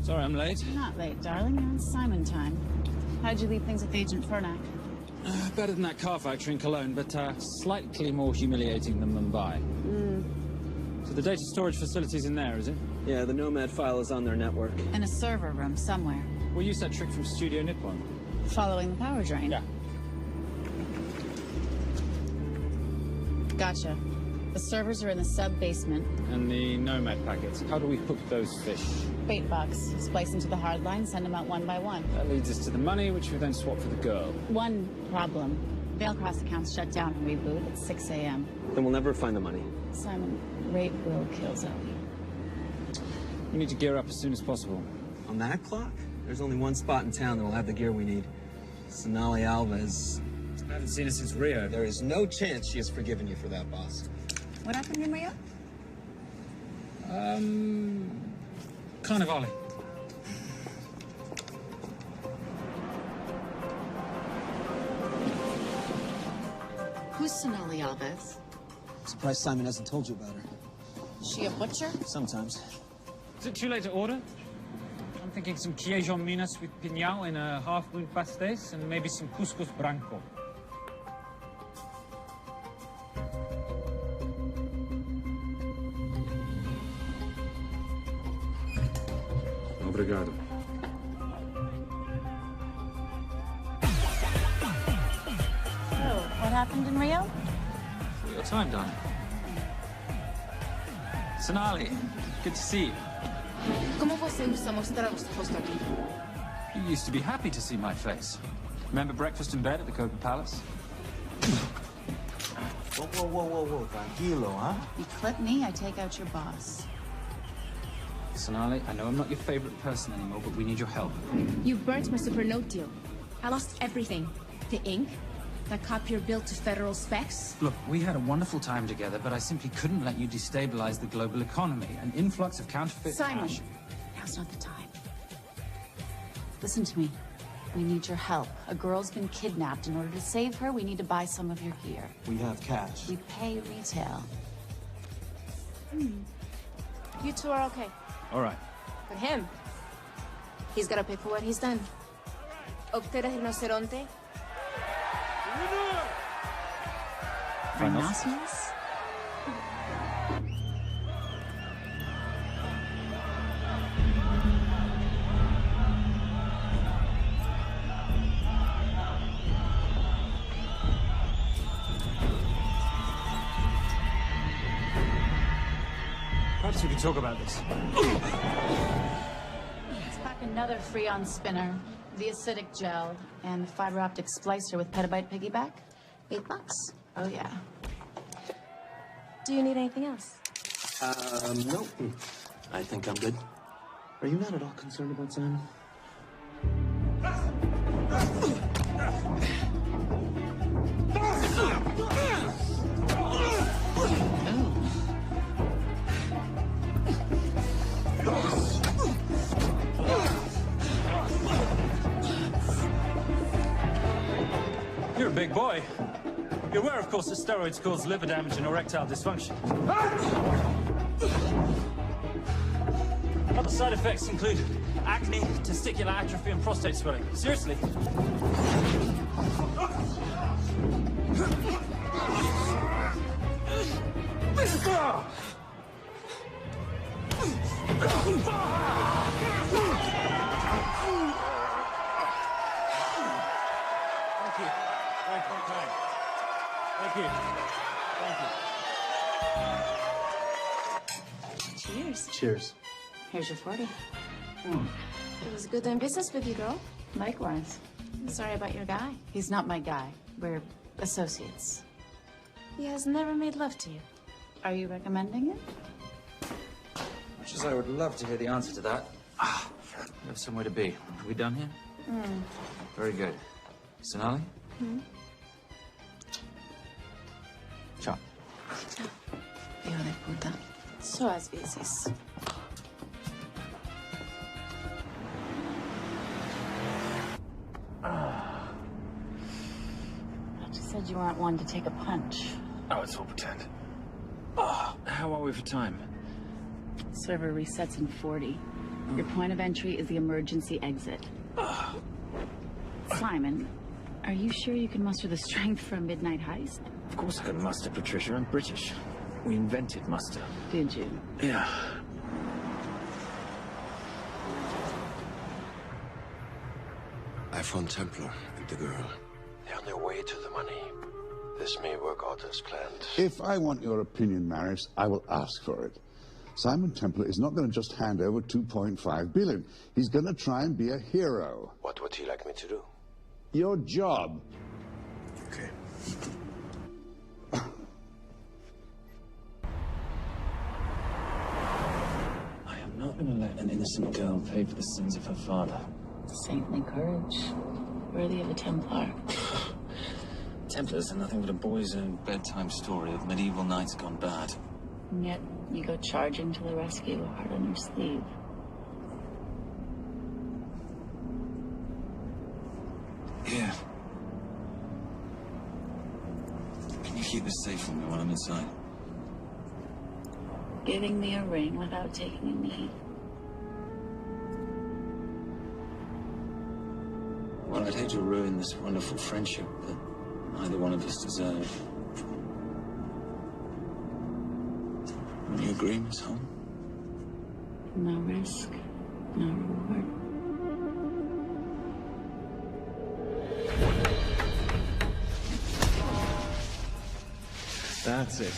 Sorry, I'm late. You're not late, darling. You're on Simon time. How'd you leave things with Agent Fernak? Better than that car factory in Cologne, but slightly more humiliating than Mumbai. So the data storage facility's in there, is it? Yeah, the Nomad file is on their network. In a server room somewhere. We'll use that trick from Studio Nippon. Following the power drain. Yeah. Gotcha. The servers are in the sub-basement. And the Nomad packets. How do we hook those fish? Bait box. Splice them to the hard line, send them out one by one. That leads us to the money, which we then swap for the girl. One problem. Veilcross accounts shut down and reboot at 6 a.m. Then we'll never find the money. Simon, rape will kill Zoe. We need to gear up as soon as possible. On that clock? There's only one spot in town that'll have the gear we need. Sonali Alves. I haven't seen her since Rio. There is no chance she has forgiven you for that, boss. What happened in Rio? Carnivale. Who's Sonali Alves? Surprised Simon hasn't told you about her. Is she a butcher? Sometimes. Is it too late to order? I'm thinking some queijo minas with piñao in a half-moon pastéis and maybe some couscous branco. Obrigado. Oh, what happened in Rio? Your time, darling. Sonali, good to see you. ¿Cómo você usa mostrar o rosto aqui? You used to be happy to see my face. Remember breakfast in bed at the Coca Palace? Whoa, tranquilo, huh? You clip me, I take out your boss. Sonali, I know I'm not your favorite person anymore, but we need your help. You burnt my supernote deal. I lost everything. The ink, that copier built to federal specs. Look, we had a wonderful time together, but I simply couldn't let you destabilize the global economy. An influx of counterfeit Simon, cash. now's not the time. Listen to me. We need your help. A girl's been kidnapped. In order to save her, we need to buy some of your gear. We have cash. We pay retail. You two are okay. All right. But him, he's gotta pay for what he's done. Obter el rinoceronte. Rhinoceros? Perhaps we could talk about this. Let's pack another Freon spinner, the acidic gel, and the fiber optic splicer with petabyte piggyback. $8. Oh, yeah. Do you need anything else? No. I think I'm good. Are you not at all concerned about Simon? You're a big boy. You're aware, of course, that steroids cause liver damage and erectile dysfunction. Other side effects include acne, testicular atrophy, and prostate swelling. Seriously. Thank you. Thank you. Cheers. Cheers. Here's your 40. It was good doing business with you, girl. Likewise. I'm sorry about your guy. He's not my guy. We're associates. He has never made love to you. Are you recommending it? Much as I would love to hear the answer to that. We have somewhere to be. Are we done here? Very good. Sonali? Ciao. Hijo de puta. So as veces. You said you weren't one to take a punch. Oh, it's all pretend. How are we for time? Server resets in 40. Your point of entry is the emergency exit. Simon, are you sure you can muster the strength for a midnight heist? Of course I can muster, Patricia. I'm British. We invented muster. Did you? Yeah. I found Templar and the girl. They're on their way to the money. This may work out as planned. If I want your opinion, Maris, I will ask for it. Simon Templar is not going to just hand over 2.5 billion. He's going to try and be a hero. What would he like me to do? Your job. Okay. I am not going to let an innocent girl pay for the sins of her father. Saintly courage. Worthy of a Templar. Templars are nothing but a boy's own bedtime story of medieval knights gone bad. And yet, you go charging to the rescue, heart on your sleeve. Here. Can you keep this safe for me while I'm inside? Giving me a ring without taking a knee. Well, I'd hate to ruin this wonderful friendship that neither one of us deserve. Will you agree, Miss Holm? No risk, no reward. That's it.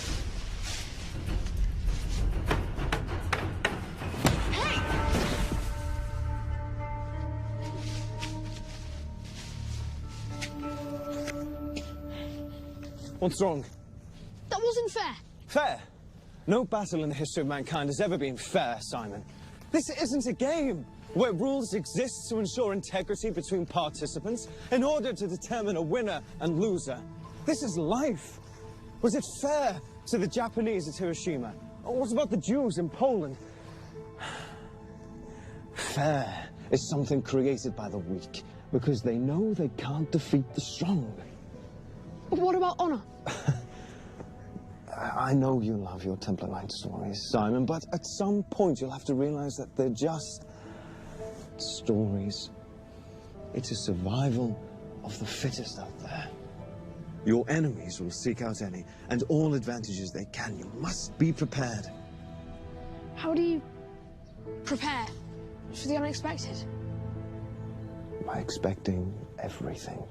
What's wrong? That wasn't fair. Fair? No battle in the history of mankind has ever been fair, Simon. This isn't a game where rules exist to ensure integrity between participants in order to determine a winner and loser. This is life. Was it fair to the Japanese at Hiroshima? Or what about the Jews in Poland? Fair is something created by the weak because they know they can't defeat the strong. What about honor? I know you love your Templar Knight stories, Simon, but at some point you'll have to realize that they're just stories. It's a survival of the fittest out there. Your enemies will seek out any and all advantages they can. You must be prepared. How do you prepare for the unexpected? By expecting everything.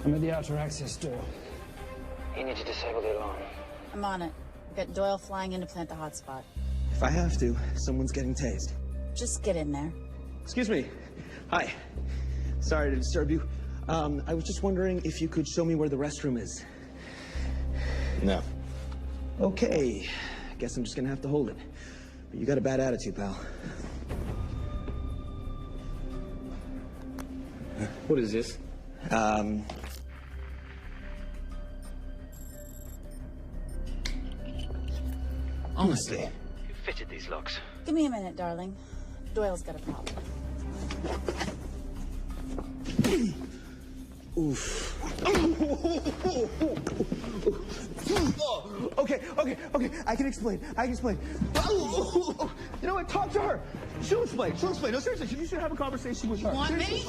I'm at the outer access door. You need to disable the alarm. I'm on it. Get Doyle flying in to plant the hotspot. If I have to, someone's getting tased. Just get in there. Excuse me. Hi. Sorry to disturb you. I was just wondering if you could show me where the restroom is. No. Okay. Guess I'm just gonna have to hold it. But you got a bad attitude, pal. What is this? Honestly. Who fitted these locks? Give me a minute, darling. Doyle's got a problem. Oof. Okay. I can explain. You know what? Talk to her. She'll explain. No, seriously, you should have a conversation with her. You want me?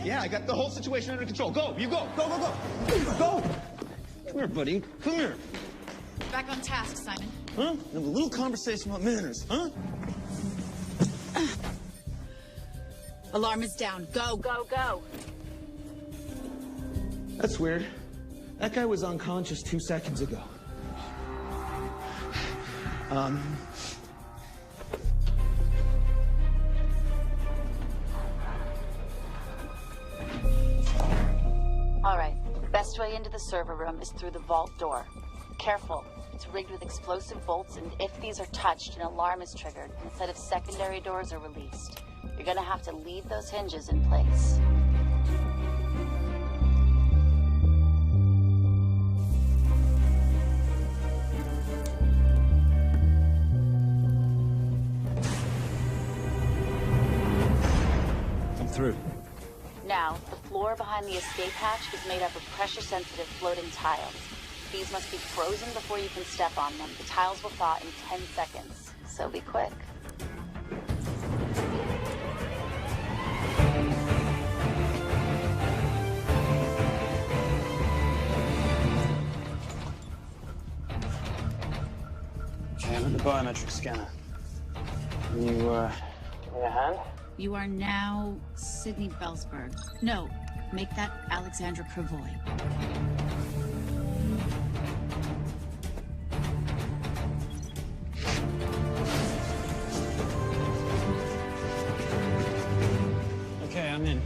Yeah, I got the whole situation under control. Go, you go. Go. Come here, buddy. Come here. Back on task, Simon. Huh? Have a little conversation about manners, huh? Alarm is down. Go. That's weird. That guy was unconscious 2 seconds ago. All right. Best way into the server room is through the vault door. Careful. It's rigged with explosive bolts, and if these are touched, an alarm is triggered, and a set of secondary doors are released. You're gonna have to leave those hinges in place. I'm through. Now, the floor behind the escape hatch is made up of pressure-sensitive floating tiles. These must be frozen before you can step on them. The tiles will thaw in 10 seconds, so be quick. Okay, I'm at the biometric scanner. Can you, give me a hand? You are now Sydney Bellsberg. No, make that Alexandra Cravoy. Okay, I'm in.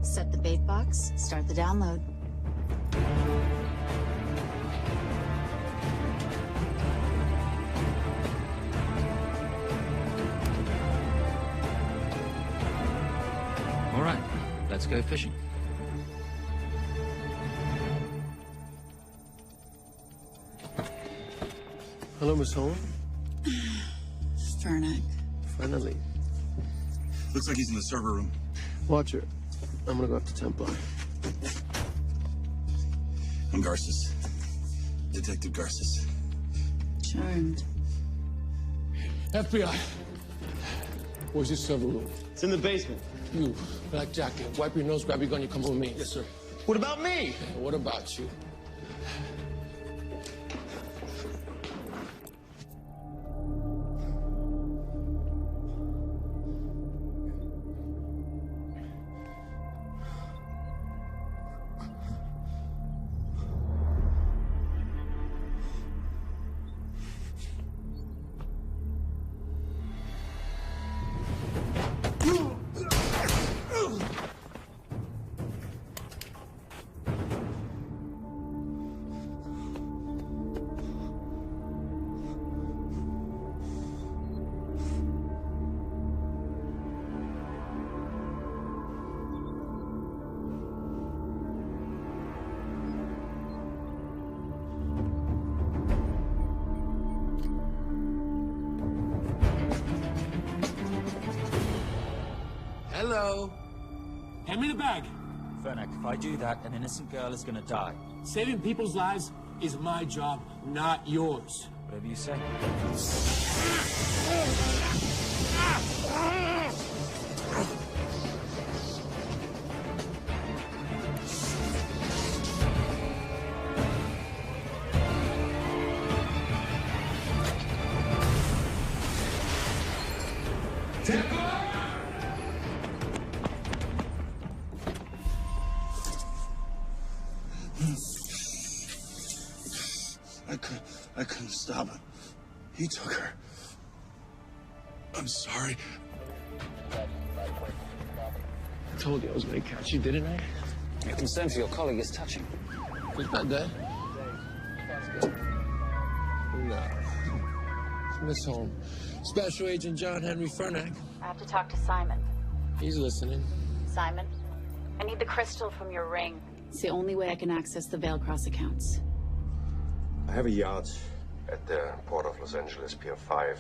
Set the bait box, start the download. All right, let's go fishing. Hello, Miss Holmes. Fernack. Finally. Looks like he's in the server room. Watch her. I'm gonna go after Templar. I'm Garces. Detective Garces. Charmed. FBI. Where's your server room? It's in the basement. You, black jacket, wipe your nose, grab your gun, you come with me. Yes, sir. What about me? Yeah, what about you? Hello. Hand me the bag. Fernack, if I do that, an innocent girl is gonna die. Saving people's lives is my job, not yours. Whatever you say. I couldn't stop him. He took her. I'm sorry. I told you I was going to catch you, didn't I? Your concern for your colleague is touching. He's not dead. No. It's Miss Holmes. Special Agent John Henry Fernack. I have to talk to Simon. He's listening. Simon, I need the crystal from your ring. It's the only way I can access the Veilcross accounts. I have a yacht at the port of Los Angeles, Pier 5.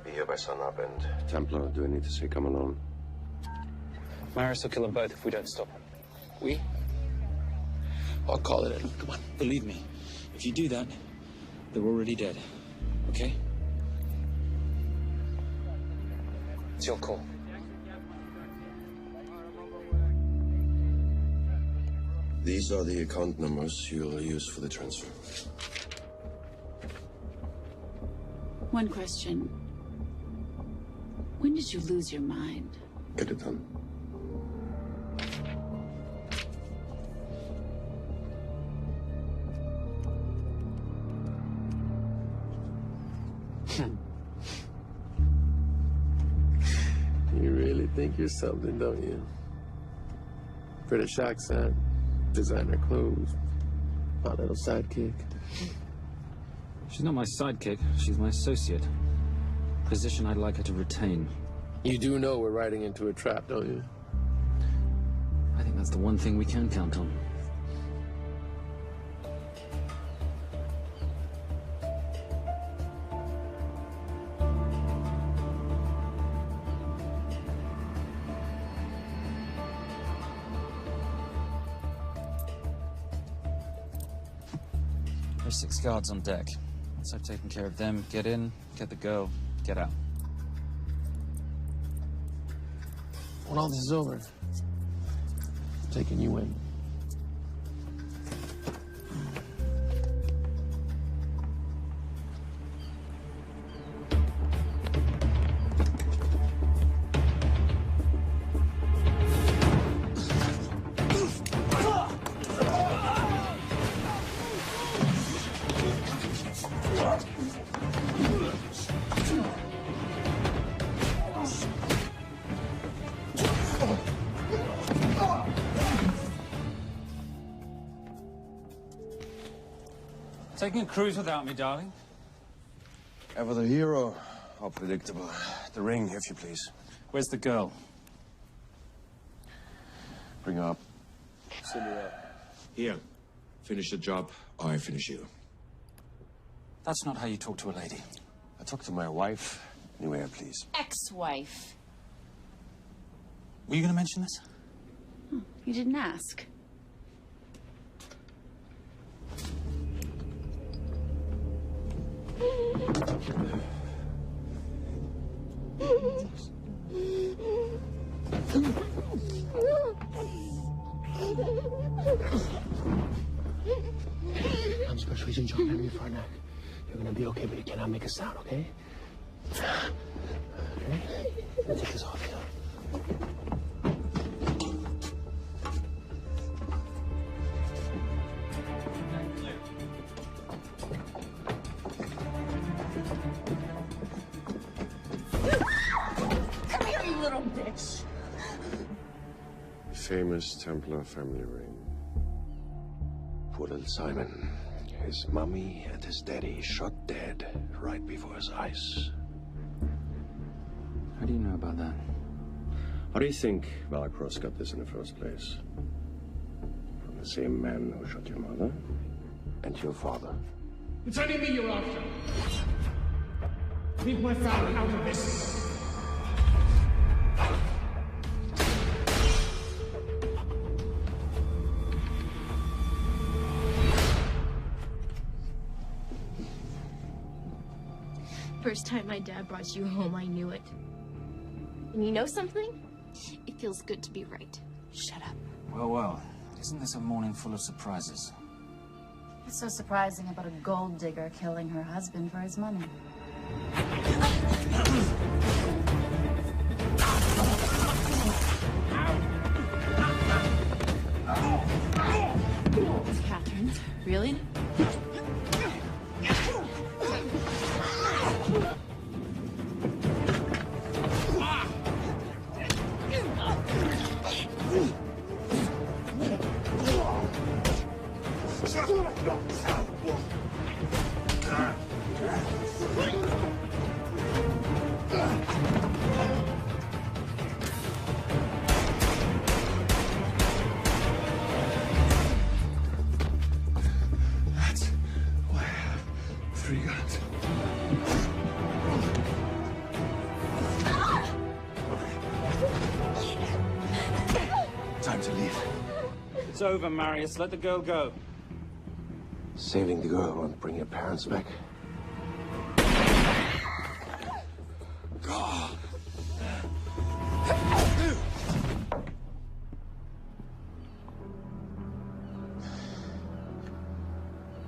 Be here by sunup, and Templar, do I need to say come alone? Maris will kill them both if we don't stop him. We? I'll call it in. Come on. Believe me, if you do that, they're already dead. Okay? It's your call. These are the account numbers you'll use for the transfer. One question. When did you lose your mind? Get it done. You really think you're something, don't you? British accent, designer clothes, my little sidekick. She's not my sidekick. She's my associate. Position I'd like her to retain. You do know we're riding into a trap, don't you? I think that's the one thing we can count on. There's 6 guards on deck. Once I've taken care of them, get in, get the girl, get out. When all this is over, I'm taking you in. Taking a cruise without me, darling? Ever the hero, how predictable. The ring, if you please. Where's the girl? Bring her up. Send her up. Here. Finish the job, or I finish you. That's not how you talk to a lady. I talk to my wife anywhere, please. Ex-wife. Were you going to mention this? You didn't ask. I'm Special Agent John Henry Fernack. You're gonna be okay, but you cannot make a sound, okay? Okay? Let's take this off here. Come here, you little bitch. Famous Templar family ring. Poor little Simon. His mummy and his daddy shot dead right before his eyes. How do you know about that? How do you think Valacross got this in the first place? From the same man who shot your mother and your father. It's only me you're after. Leave my family out of this. First time my dad brought you home, I knew it. And you know something? It feels good to be right. Shut up. Well, well. Isn't this a morning full of surprises? What's so surprising about a gold digger killing her husband for his money? Catherine, really? That's why I have 3 guns. Time to leave. It's over, Marius. Let the girl go. Saving the girl won't bring your parents back.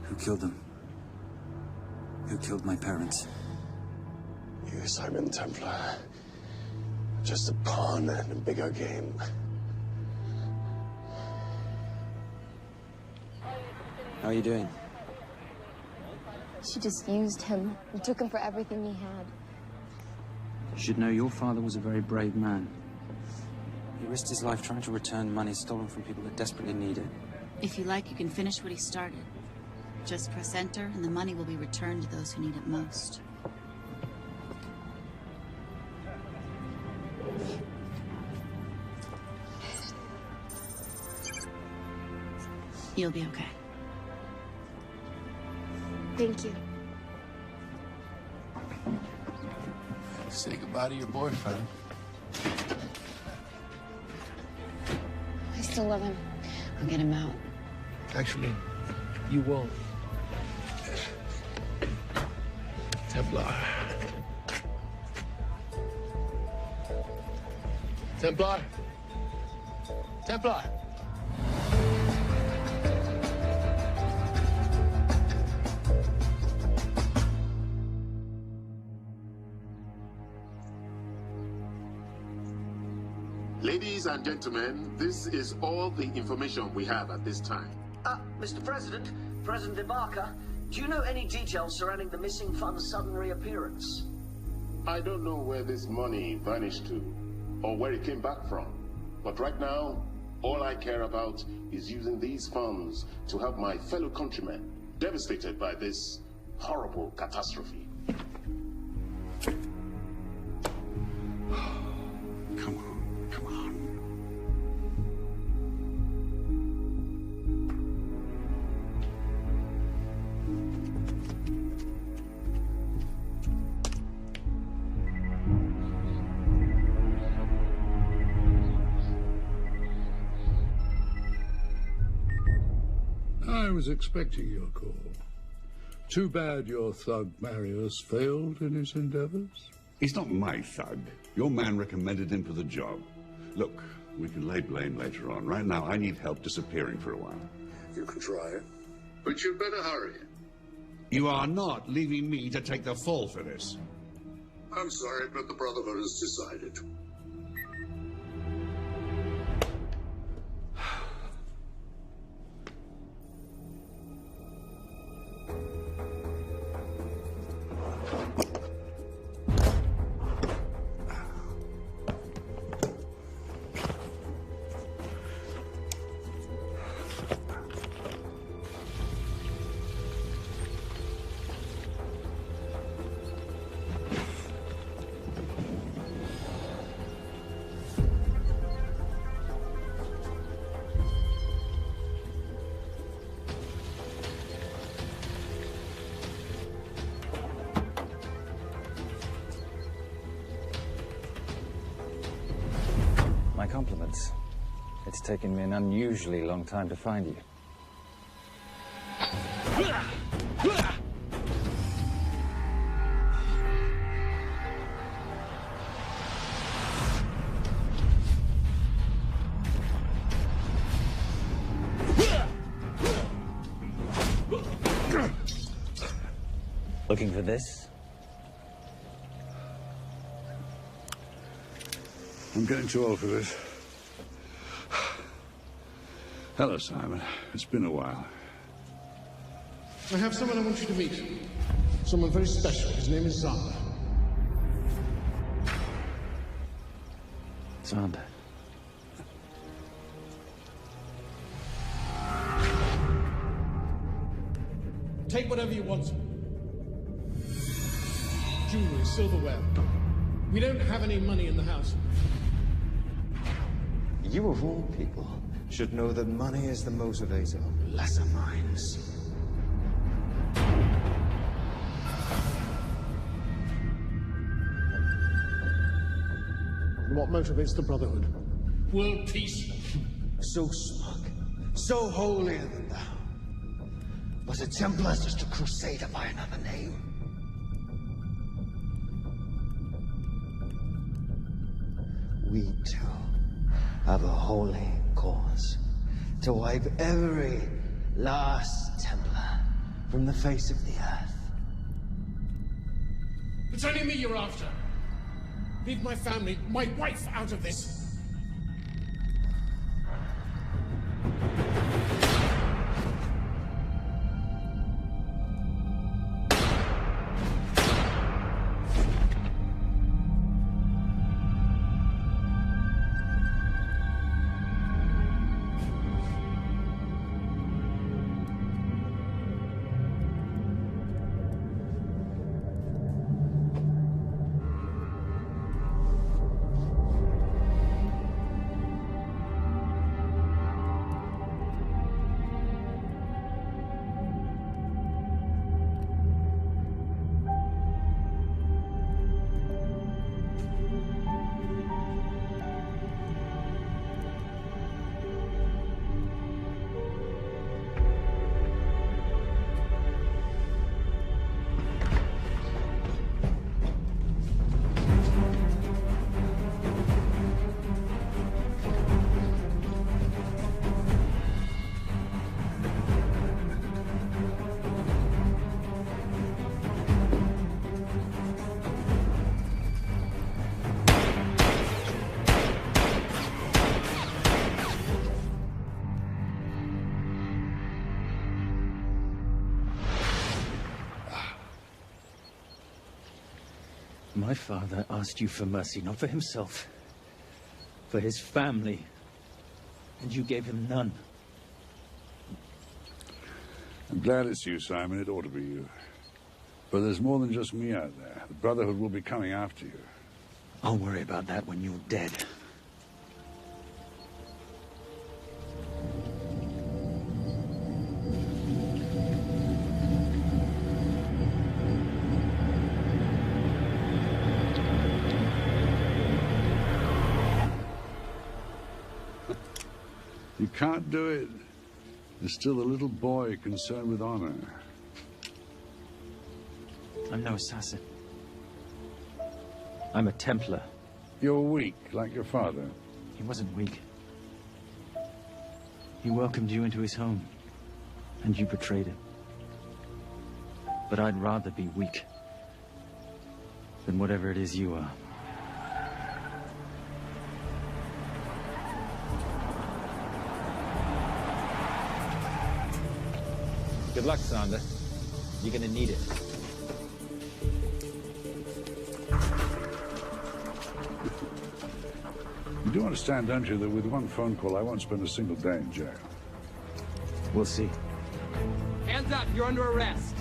Who killed them? Who killed my parents? You, Simon Templar. Just a pawn in a bigger game. How are you doing? She just used him and took him for everything he had. You should know your father was a very brave man. He risked his life trying to return money stolen from people that desperately need it. If you like, you can finish what he started. Just press enter, and the money will be returned to those who need it most. You'll be okay. Thank you. Say goodbye to your boyfriend. I still love him. I'll get him out. Actually, you won't. Templar. Templar. Templar. Ladies and gentlemen, this is all the information we have at this time. Mr. President, President Ibaka, do you know any details surrounding the missing fund's sudden reappearance? I don't know where this money vanished to, or where it came back from. But right now, all I care about is using these funds to help my fellow countrymen devastated by this horrible catastrophe. Come on, come on. I was expecting your call. Too bad your thug Marius failed in his endeavors. He's not my thug. Your man recommended him for the job. Look, we can lay blame later on. Right now, I need help disappearing for a while. You can try it, but you'd better hurry. You are not leaving me to take the fall for this. I'm sorry, but the Brotherhood has decided. My compliments. It's taken me an unusually long time to find you. Looking for this? I'm getting too old for this. Hello, Simon. It's been a while. I have someone I want you to meet. Someone very special. His name is Zander. Zander. Take whatever you want. Jewelry, silverware. We don't have any money in the house. You of all people should know that money is the motivator of lesser minds. What motivates the Brotherhood? World peace. So smug, so holier than thou. Was a Templar just a crusader by another name? We too have a holy cause to wipe every last Templar from the face of the earth. It's only me you're after. Leave my family, my wife, out of this. My father asked you for mercy, not for himself, for his family, and you gave him none. I'm glad it's you, Simon. It ought to be you. But there's more than just me out there. The Brotherhood will be coming after you. I'll worry about that when you're dead. You can't do it. There's still a little boy concerned with honor. I'm no assassin. I'm a Templar. You're weak, like your father. He wasn't weak. He welcomed you into his home, and you betrayed him. But I'd rather be weak than whatever it is you are. Good luck, Sander. You're gonna need it. You do understand, don't you, that with one phone call, I won't spend a single day in jail. We'll see. Hands up, you're under arrest.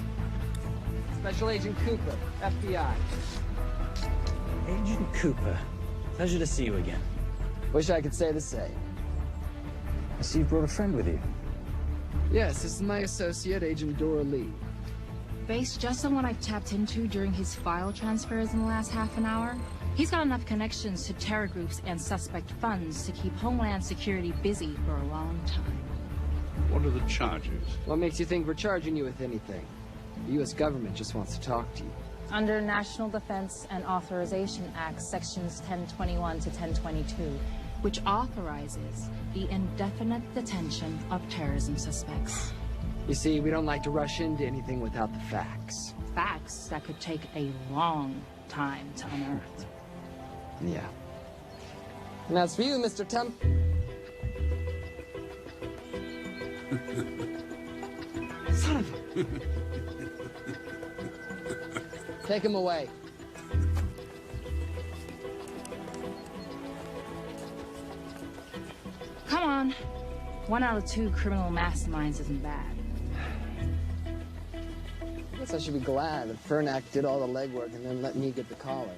Special Agent Cooper, FBI. Agent Cooper, pleasure to see you again. Wish I could say the same. I see you brought a friend with you. Yes, this is my associate, Agent Dora Lee. Based just on what I've tapped into during his file transfers in the last half an hour, he's got enough connections to terror groups and suspect funds to keep Homeland Security busy for a long time. What are the charges? What makes you think we're charging you with anything? The U.S. government just wants to talk to you. Under National Defense and Authorization Act, Sections 1021 to 1022, which authorizes the indefinite detention of terrorism suspects. You see, we don't like to rush into anything without the facts. Facts that could take a long time to unearth. Yeah. And as for you, Mr. Temp... Son of a... Take him away. Come on. 1 out of 2 criminal masterminds isn't bad. guess I should be glad that Fernak did all the legwork and then let me get the collar.